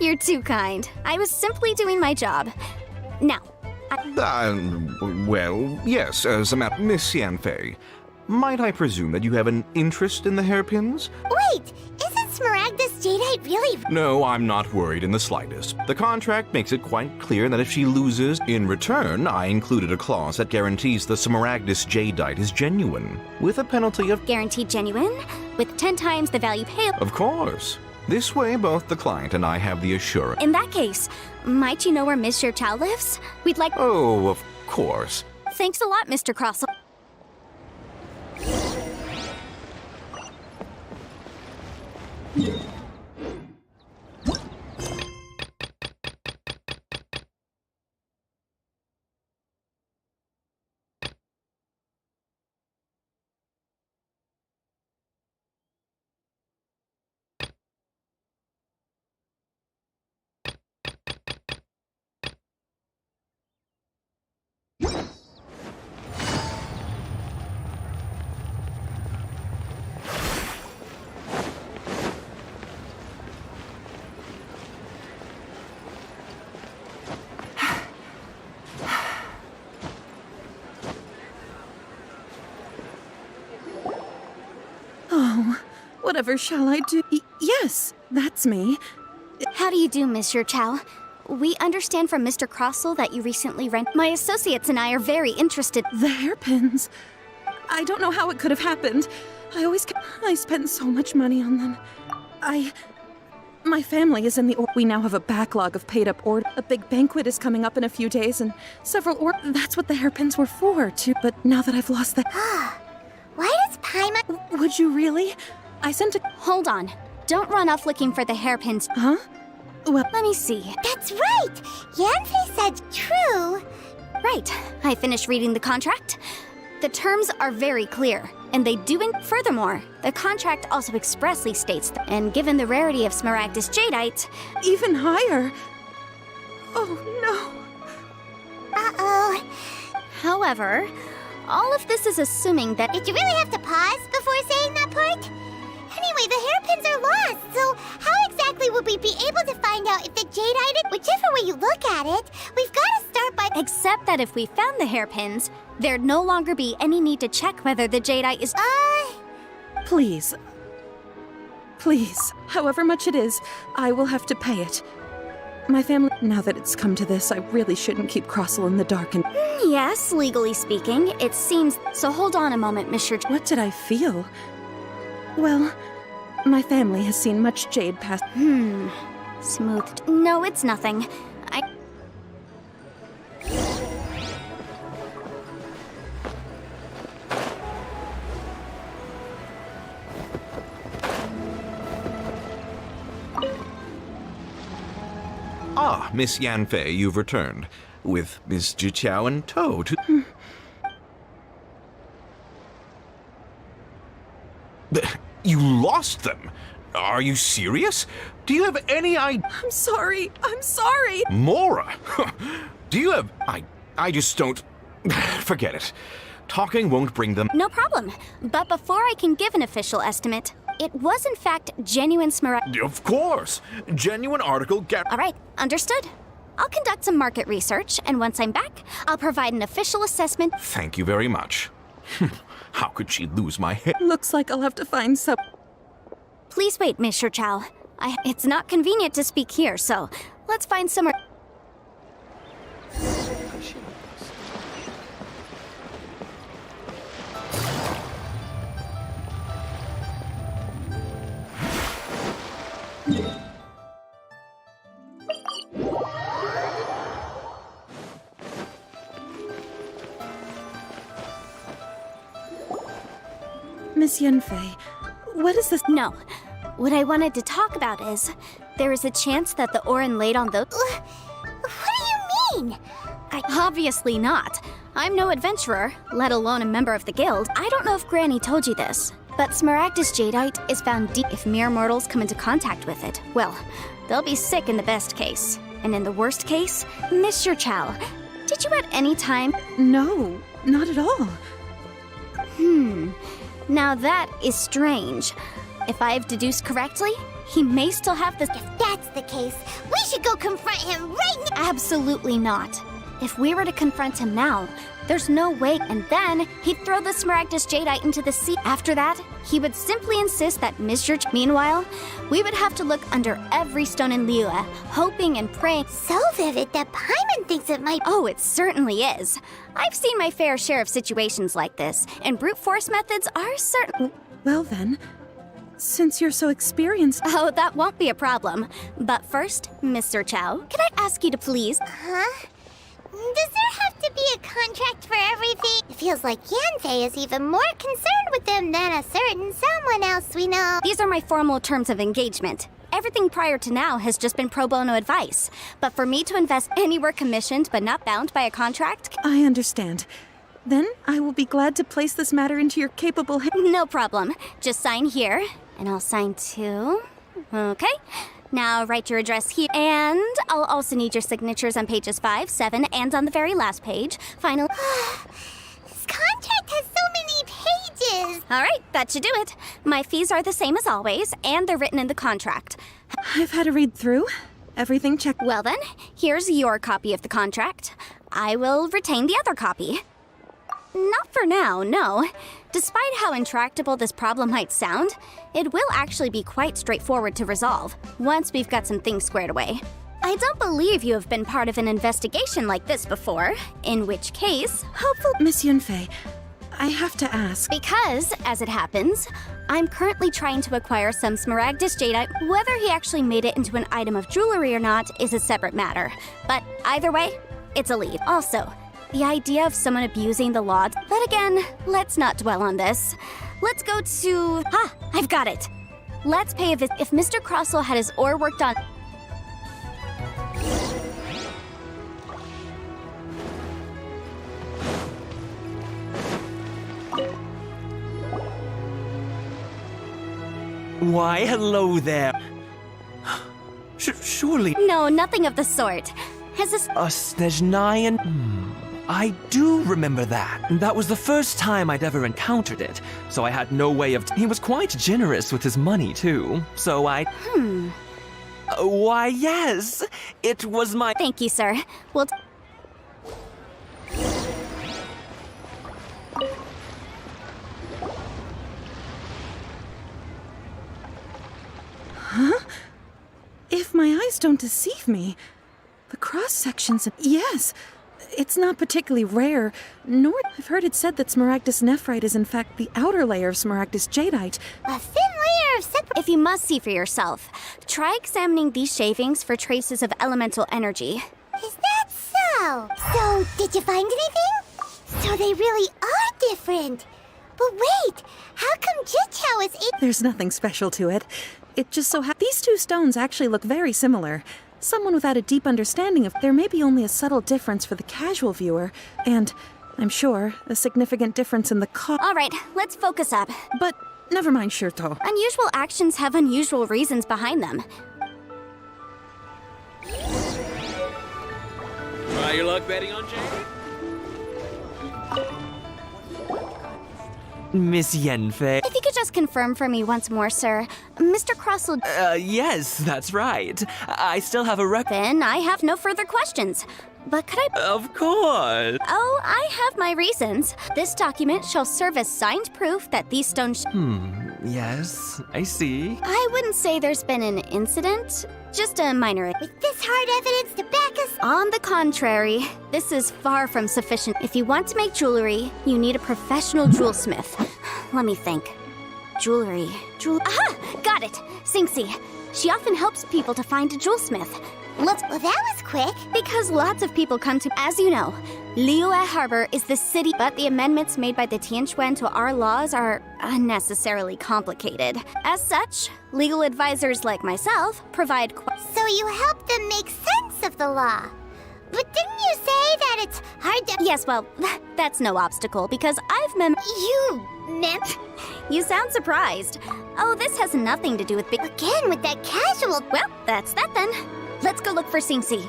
You're too kind. I was simply doing my job. Now, Well, yes, as a matter. Miss Yanfei, might I presume that you have an interest in the hairpins? Wait, isn't Smaragdus jadeite really... No, I'm not worried in the slightest. The contract makes it quite clear that if she loses, in return, I included a clause that guarantees the Smaragdus jadeite is genuine, with a penalty of... Guaranteed genuine? With 10 times the value payable? Of course. This way, both the client and I have the assurance. In that case, might you know where Monsieur Chow lives? We'd like... Oh, of course. Thanks a lot, Mr. Crossel. Whatever shall I do? Yes, that's me. How do you do, Monsieur Chow? We understand from Mr. Crossel that you recently rent. My associates and I are very interested. The hairpins. I don't know how it could have happened. I spent so much money on them. My family is in the we now have a backlog of paid-up orders. A big banquet is coming up in a few days, and several that's what the hairpins were for, too. But now that I've lost the... Why does Paimon... Would you really? I sent a... Hold on. Don't run off looking for the hairpins. Huh? Well... Let me see. That's right! Yanfei said true. Right. I finished reading the contract. The terms are very clear, and they do... Furthermore, the contract also expressly states that, and given the rarity of Smaragdus jadeite... Even higher? Oh, no. Uh-oh. However, all of this is assuming that... Did you really have to pause before saying that part? Anyway, the hairpins are lost, so how exactly would we be able to find out if the jadeite... Whichever way you look at it, we've got to start by... Except that if we found the hairpins, there'd no longer be any need to check whether the jadeite is... Please. Please. However much it is, I will have to pay it. My family... Now that it's come to this, I really shouldn't keep Crossel in the dark and... Yes, legally speaking, it seems... So hold on a moment, Mr. What did I feel? Well, my family has seen much jade pass... Smoothed. No, it's nothing. Ah, Miss Yanfei, you've returned. With Miss Jiqiao in tow to... You lost them? Are you serious? Do you have any idea? I'm sorry. I'm sorry. Mora? Do you have... I just don't... Forget it. Talking won't bring them... No problem. But before I can give an official estimate, it was in fact genuine Smaragdus... Of course! Genuine article All right, understood. I'll conduct some market research, and once I'm back, I'll provide an official assessment... Thank you very much. How could she lose my head? Looks like I'll have to find some... Please wait, Mr. Chow. It's not convenient to speak here, so let's find somewhere... Miss Yanfei, what is this? No. What I wanted to talk about is, there is a chance that the Orin laid on those... What do you mean? Obviously not. I'm no adventurer, let alone a member of the guild. I don't know if Granny told you this, but Smaragdus jadeite is found deep. If mere mortals come into contact with it, well, they'll be sick in the best case. And in the worst case, Mr. Chow, did you at any time... No, not at all. Now that is strange. If I've deduced correctly, he may still have the... If that's the case, we should go confront him right now! Absolutely not. If we were to confront him now, There's no way. And then he'd throw the Smaragdus Jadeite into the sea. After that, he would simply insist that Mr. Meanwhile, we would have to look under every stone in Liyue, hoping and praying. So vivid that Paimon thinks it might. Oh, it certainly is. I've seen my fair share of situations like this, and brute force methods are certain. Well then, since you're so experienced. Oh, that won't be a problem. But first, Mr. Chow, can I ask you to please? Huh? Does there have to be a contract for everything? It feels like Yanfei is even more concerned with them than a certain someone else we know. These are my formal terms of engagement. Everything prior to now has just been pro bono advice. But for me to invest anywhere commissioned but not bound by a contract... I understand. Then I will be glad to place this matter into your capable hands. No problem. Just sign here, and I'll sign too. Okay. Now write your address here, and I'll also need your signatures on pages 5, 7, and on the very last page. Finally... This contract has so many pages! All right, that should do it. My fees are the same as always, and they're written in the contract. I've had a read through. Everything checked. Well then, here's your copy of the contract. I will retain the other copy. Not for now, no. Despite how intractable this problem might sound, it will actually be quite straightforward to resolve, once we've got some things squared away. I don't believe you have been part of an investigation like this before, in which case, hopefully— Miss Yunfei, I have to ask. Because, as it happens, I'm currently trying to acquire some Smaragdus Jadeite. Whether he actually made it into an item of jewelry or not is a separate matter. But either way, it's a lead. Also, the idea of someone abusing the law. But again, let's not dwell on this. Let's go to... I've got it. Let's pay a visit. If Mr. Crossell had his ore worked on... Why, hello there. Surely... No, nothing of the sort. Has this... Snezhnayan? I do remember that. That was the first time I'd ever encountered it, so I had no way of... He was quite generous with his money, too, so I... Why, yes. It was my... Thank you, sir. Well... Huh? If my eyes don't deceive me, the cross-sections... Yes, it's not particularly rare, nor... I've heard it said that Smaragdus nephrite is in fact the outer layer of Smaragdus jadeite. A thin layer of separate... If you must see for yourself, try examining these shavings for traces of elemental energy. Is that so? So, did you find anything? So they really are different. But wait, how come Jichao is... There's nothing special to it. It just so happens these two stones actually look very similar. Someone without a deep understanding of... There may be only a subtle difference for the casual viewer, and, I'm sure, a significant difference in the cost. All right, let's focus up. But never mind, Shirto. Unusual actions have unusual reasons behind them. Try your luck betting on Jade? Miss Yanfei. If you could just confirm for me once more, sir. Mr. Crossell... Yes, that's right. I still have a record. Then I have no further questions. But could I... Of course. Oh, I have my reasons. This document shall serve as signed proof that these stones... Yes, I see. I wouldn't say there's been an incident. Just a minor... With this hard evidence to back us... On the contrary, this is far from sufficient. If you want to make jewelry, you need a professional jewelsmith. Let me think. Jewelry... Aha! Got it! Singxi. She often helps people to find a jewelsmith. Well, that was quick. Because lots of people come to... As you know, Liyue Harbor is the city, but the amendments made by the Tianquan to our laws are unnecessarily complicated. As such, legal advisors like myself provide... So you help them make sense of the law. But didn't you say that it's hard to... Yes, well, that's no obstacle, because I've You sound surprised. Oh, this has nothing to do with... Again, with that casual... Well, that's that then. Let's go look for Singxi.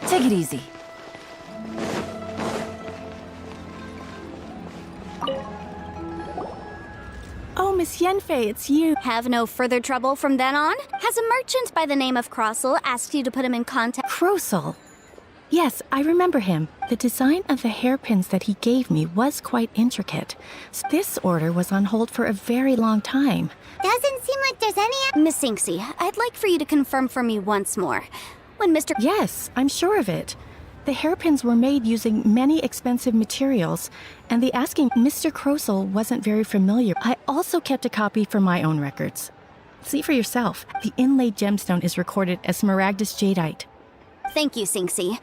Take it easy. Miss Yenfei, it's you. Have no further trouble from then on? Has a merchant by the name of Crossel asked you to put him in contact? Crossel. Yes, I remember him. The design of the hairpins that he gave me was quite intricate. This order was on hold for a very long time. Doesn't seem like there's any... Miss Sinksy, I'd like for you to confirm for me once more. When Mr. Yes, I'm sure of it. The hairpins were made using many expensive materials, and the asking Mr. Crossel wasn't very familiar. I also kept a copy for my own records. See for yourself. The inlaid gemstone is recorded as Smaragdus Jadeite. Thank you, Sinksy.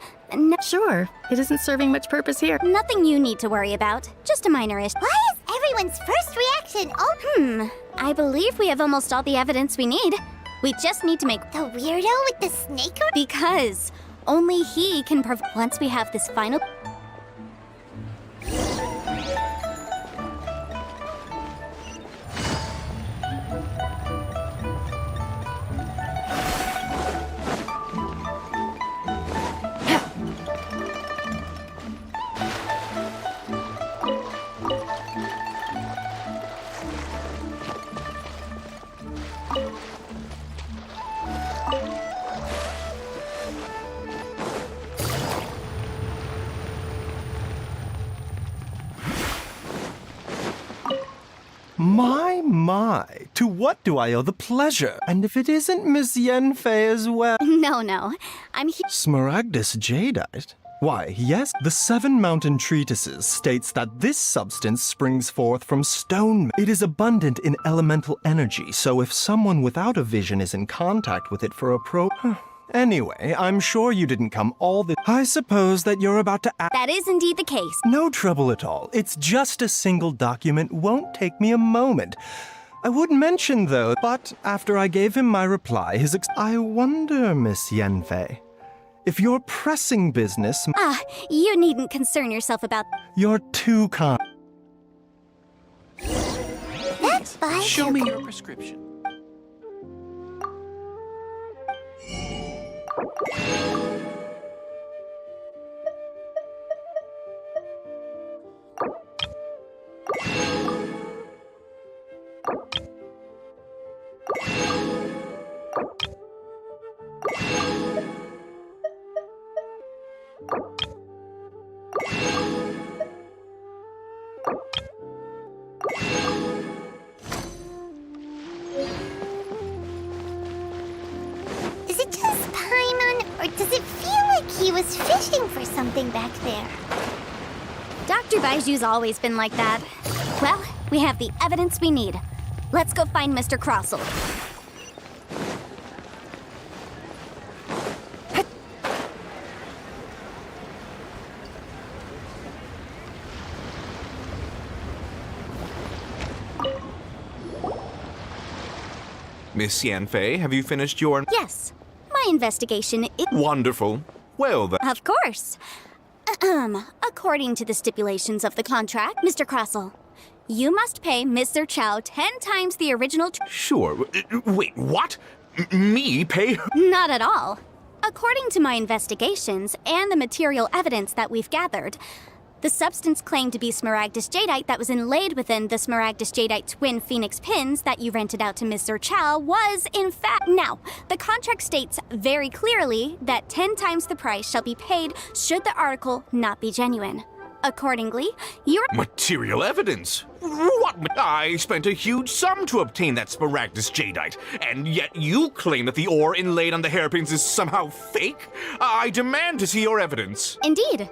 Sure, it isn't serving much purpose here. Nothing you need to worry about. Just a minor issue. Why is everyone's first reaction I believe we have almost all the evidence we need. We just need to make the weirdo with the snake? Because only he can once we have this final... My, to what do I owe the pleasure? And if it isn't Miss Yenfei as well... No, I'm here... Smaragdus Jadeite? Why, yes, the 7 Mountain Treatises states that this substance springs forth from stone. It is abundant in elemental energy, so if someone without a vision is in contact with it for a Anyway, I'm sure you didn't come all the... I suppose that you're about to ask... That is indeed the case. No trouble at all. It's just a single document. Won't take me a moment. I would mention, though, but after I gave him my reply, I wonder, Miss Yenfei, if your pressing business... You needn't concern yourself about... You're too kind. That's fine. Show me your prescription. Is it just Paimon, or does it feel like he was fishing for something back there? Dr. Baiju's always been like that. Well, we have the evidence we need. Let's go find Mr. Crossel. Miss Yanfei, have you finished your... Yes, my investigation is... Wonderful. Well then... Of course. According to the stipulations of the contract, Mr. Crossel, you must pay Mr. Chow 10 times the original... Sure. Wait, what? Me pay... Not at all. According to my investigations and the material evidence that we've gathered, the substance claimed to be Smaragdus Jadeite that was inlaid within the Smaragdus Jadeite twin phoenix pins that you rented out to Mr. Chow was, in fact... Now, the contract states very clearly that 10 times the price shall be paid should the article not be genuine. Accordingly, your... Material evidence? What? I spent a huge sum to obtain that Smaragdus Jadeite, and yet you claim that the ore inlaid on the hairpins is somehow fake? I demand to see your evidence. Indeed.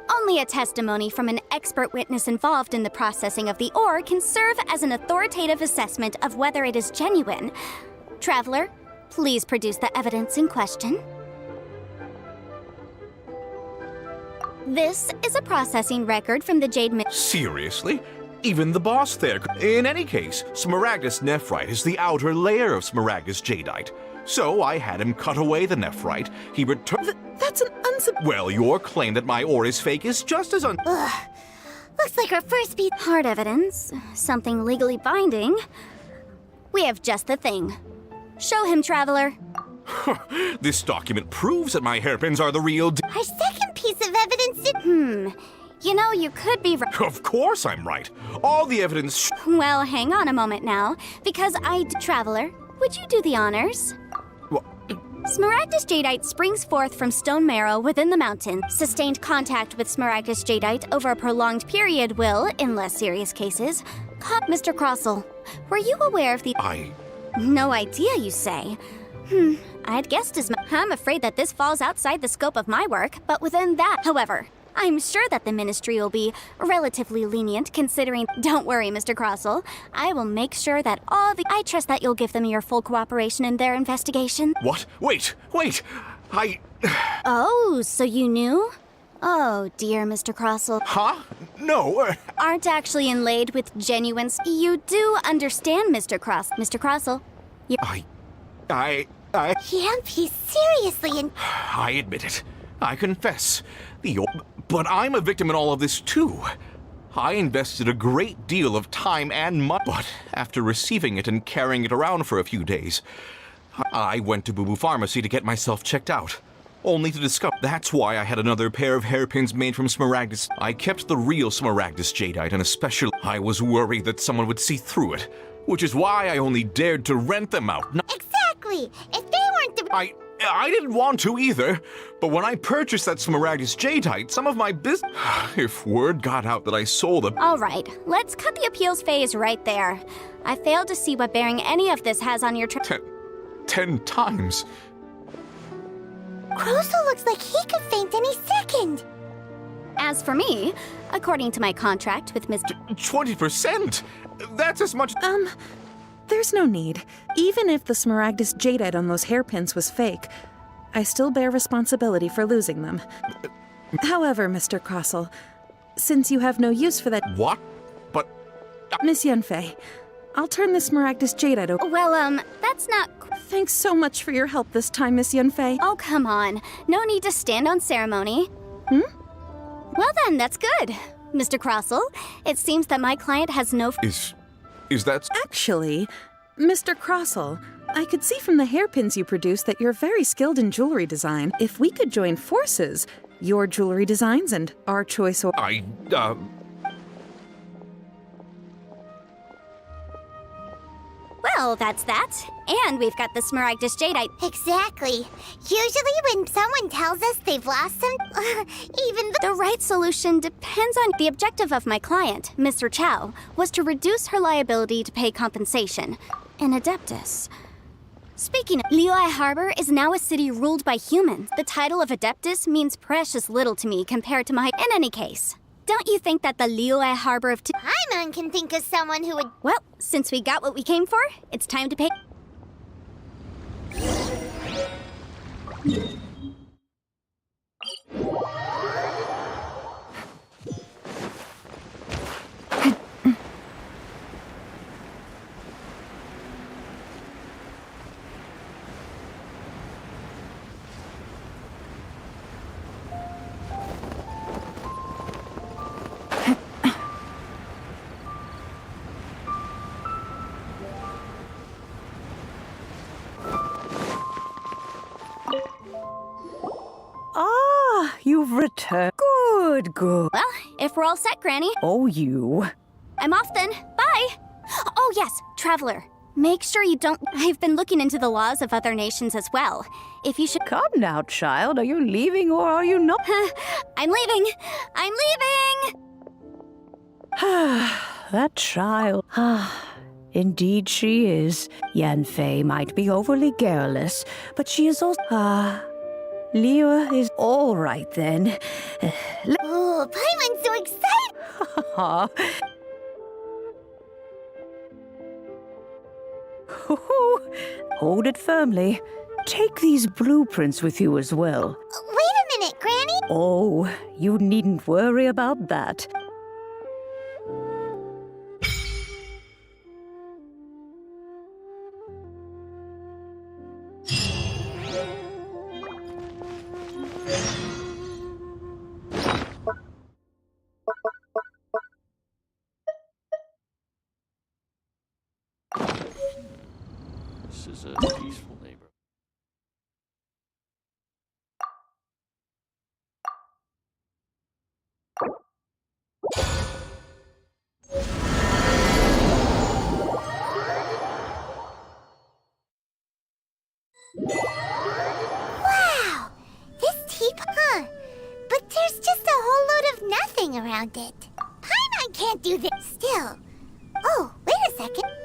Only a testimony from an expert witness involved in the processing of the ore can serve as an authoritative assessment of whether it is genuine. Traveler, please produce the evidence in question. This is a processing record from the Jade Mill. Seriously? Even the boss there. In any case, Smaragdus nephrite is the outer layer of Smaragdus Jadeite. So I had him cut away the nephrite. He returned... That's an Well, your claim that my ore is fake is just as Ugh. Looks like our first piece... Hard evidence. Something legally binding. We have just the thing. Show him, Traveler. This document proves that my hairpins are the real... Our second piece of evidence... You know, you could be right. Of course I'm right. All the evidence. Well, hang on a moment now, because Traveler, would you do the honors? Smaragdus jadeite springs forth from stone marrow within the mountain. Sustained contact with Smaragdus jadeite over a prolonged period will, in less serious cases, Mr. Crossell, were you aware of the— No idea, you say? I'd guessed as much. I'm afraid that this falls outside the scope of my work, but within that, however, I'm sure that the Ministry will be relatively lenient considering— Don't worry, Mr. Crossell. I will make sure that I trust that you'll give them your full cooperation in their investigation. What? Wait! Oh, so you knew? Oh, dear, Mr. Crossell. Huh? No. Aren't actually inlaid with genuine— You do understand, Mr. Crossell. Yamp, he's seriously I admit it. I confess. But I'm a victim in all of this, too. I invested a great deal of time and money, but after receiving it and carrying it around for a few days, I went to Boo Boo Pharmacy to get myself checked out, only to discover that's why I had another pair of hairpins made from Smaragdus. I kept the real Smaragdus jadeite, and especially I was worried that someone would see through it, which is why I only dared to rent them out. Exactly! If they weren't the— I didn't want to either, but when I purchased that Smaragdus jadeite, some of my business— If word got out that I sold them— All right, let's cut the appeals phase right there. I failed to see what bearing any of this has on your— 10 times. Crossell looks like he could faint any second. As for me, according to my contract with Mr. 20%? That's as much— There's no need. Even if the Smaragdus jadeite on those hairpins was fake, I still bear responsibility for losing them. However, Mr. Crossell, since you have no use for that— What? But— Miss Yunfei, I'll turn the Smaragdus jadeite over— Well, that's not— Thanks so much for your help this time, Miss Yunfei. Oh, come on. No need to stand on ceremony. Well then, that's good. Mr. Crossell, it seems that my client has no— Is that— Actually, Mr. Crossell, I could see from the hairpins you produce that you're very skilled in jewelry design. If we could join forces, your jewelry designs and our choice— Well, that's that. And we've got the Smaragdus jadeite. Exactly. Usually when someone tells us they've lost some, even the right solution depends on— The objective of my client, Mr. Chow, was to reduce her liability to pay compensation. An Adeptus. Speaking of— Liyue Harbor is now a city ruled by humans. The title of Adeptus means precious little to me compared to my— In any case, don't you think that the Liyue Harbor of— Paimon can think of someone who would— Well, since we got what we came for, it's time to pay— You've returned. Good. Well, if we're all set, Granny. Oh, you. I'm off then. Bye! Oh, yes, Traveler. Make sure you don't— I've been looking into the laws of other nations as well. If you should— Come now, child. Are you leaving or are you not? I'm leaving! I'm leaving! That child. Indeed she is. Yanfei might be overly garrulous, but she is also— Liyue is all right then. Oh, Paimon's so excited! Hold it firmly. Take these blueprints with you as well. Wait a minute, Granny! Oh, you needn't worry about that. This is a peaceful neighborhood. Wow! This teapot, huh? But there's just a whole load of nothing around it. Paimon can't do this. Still. Oh, wait a second.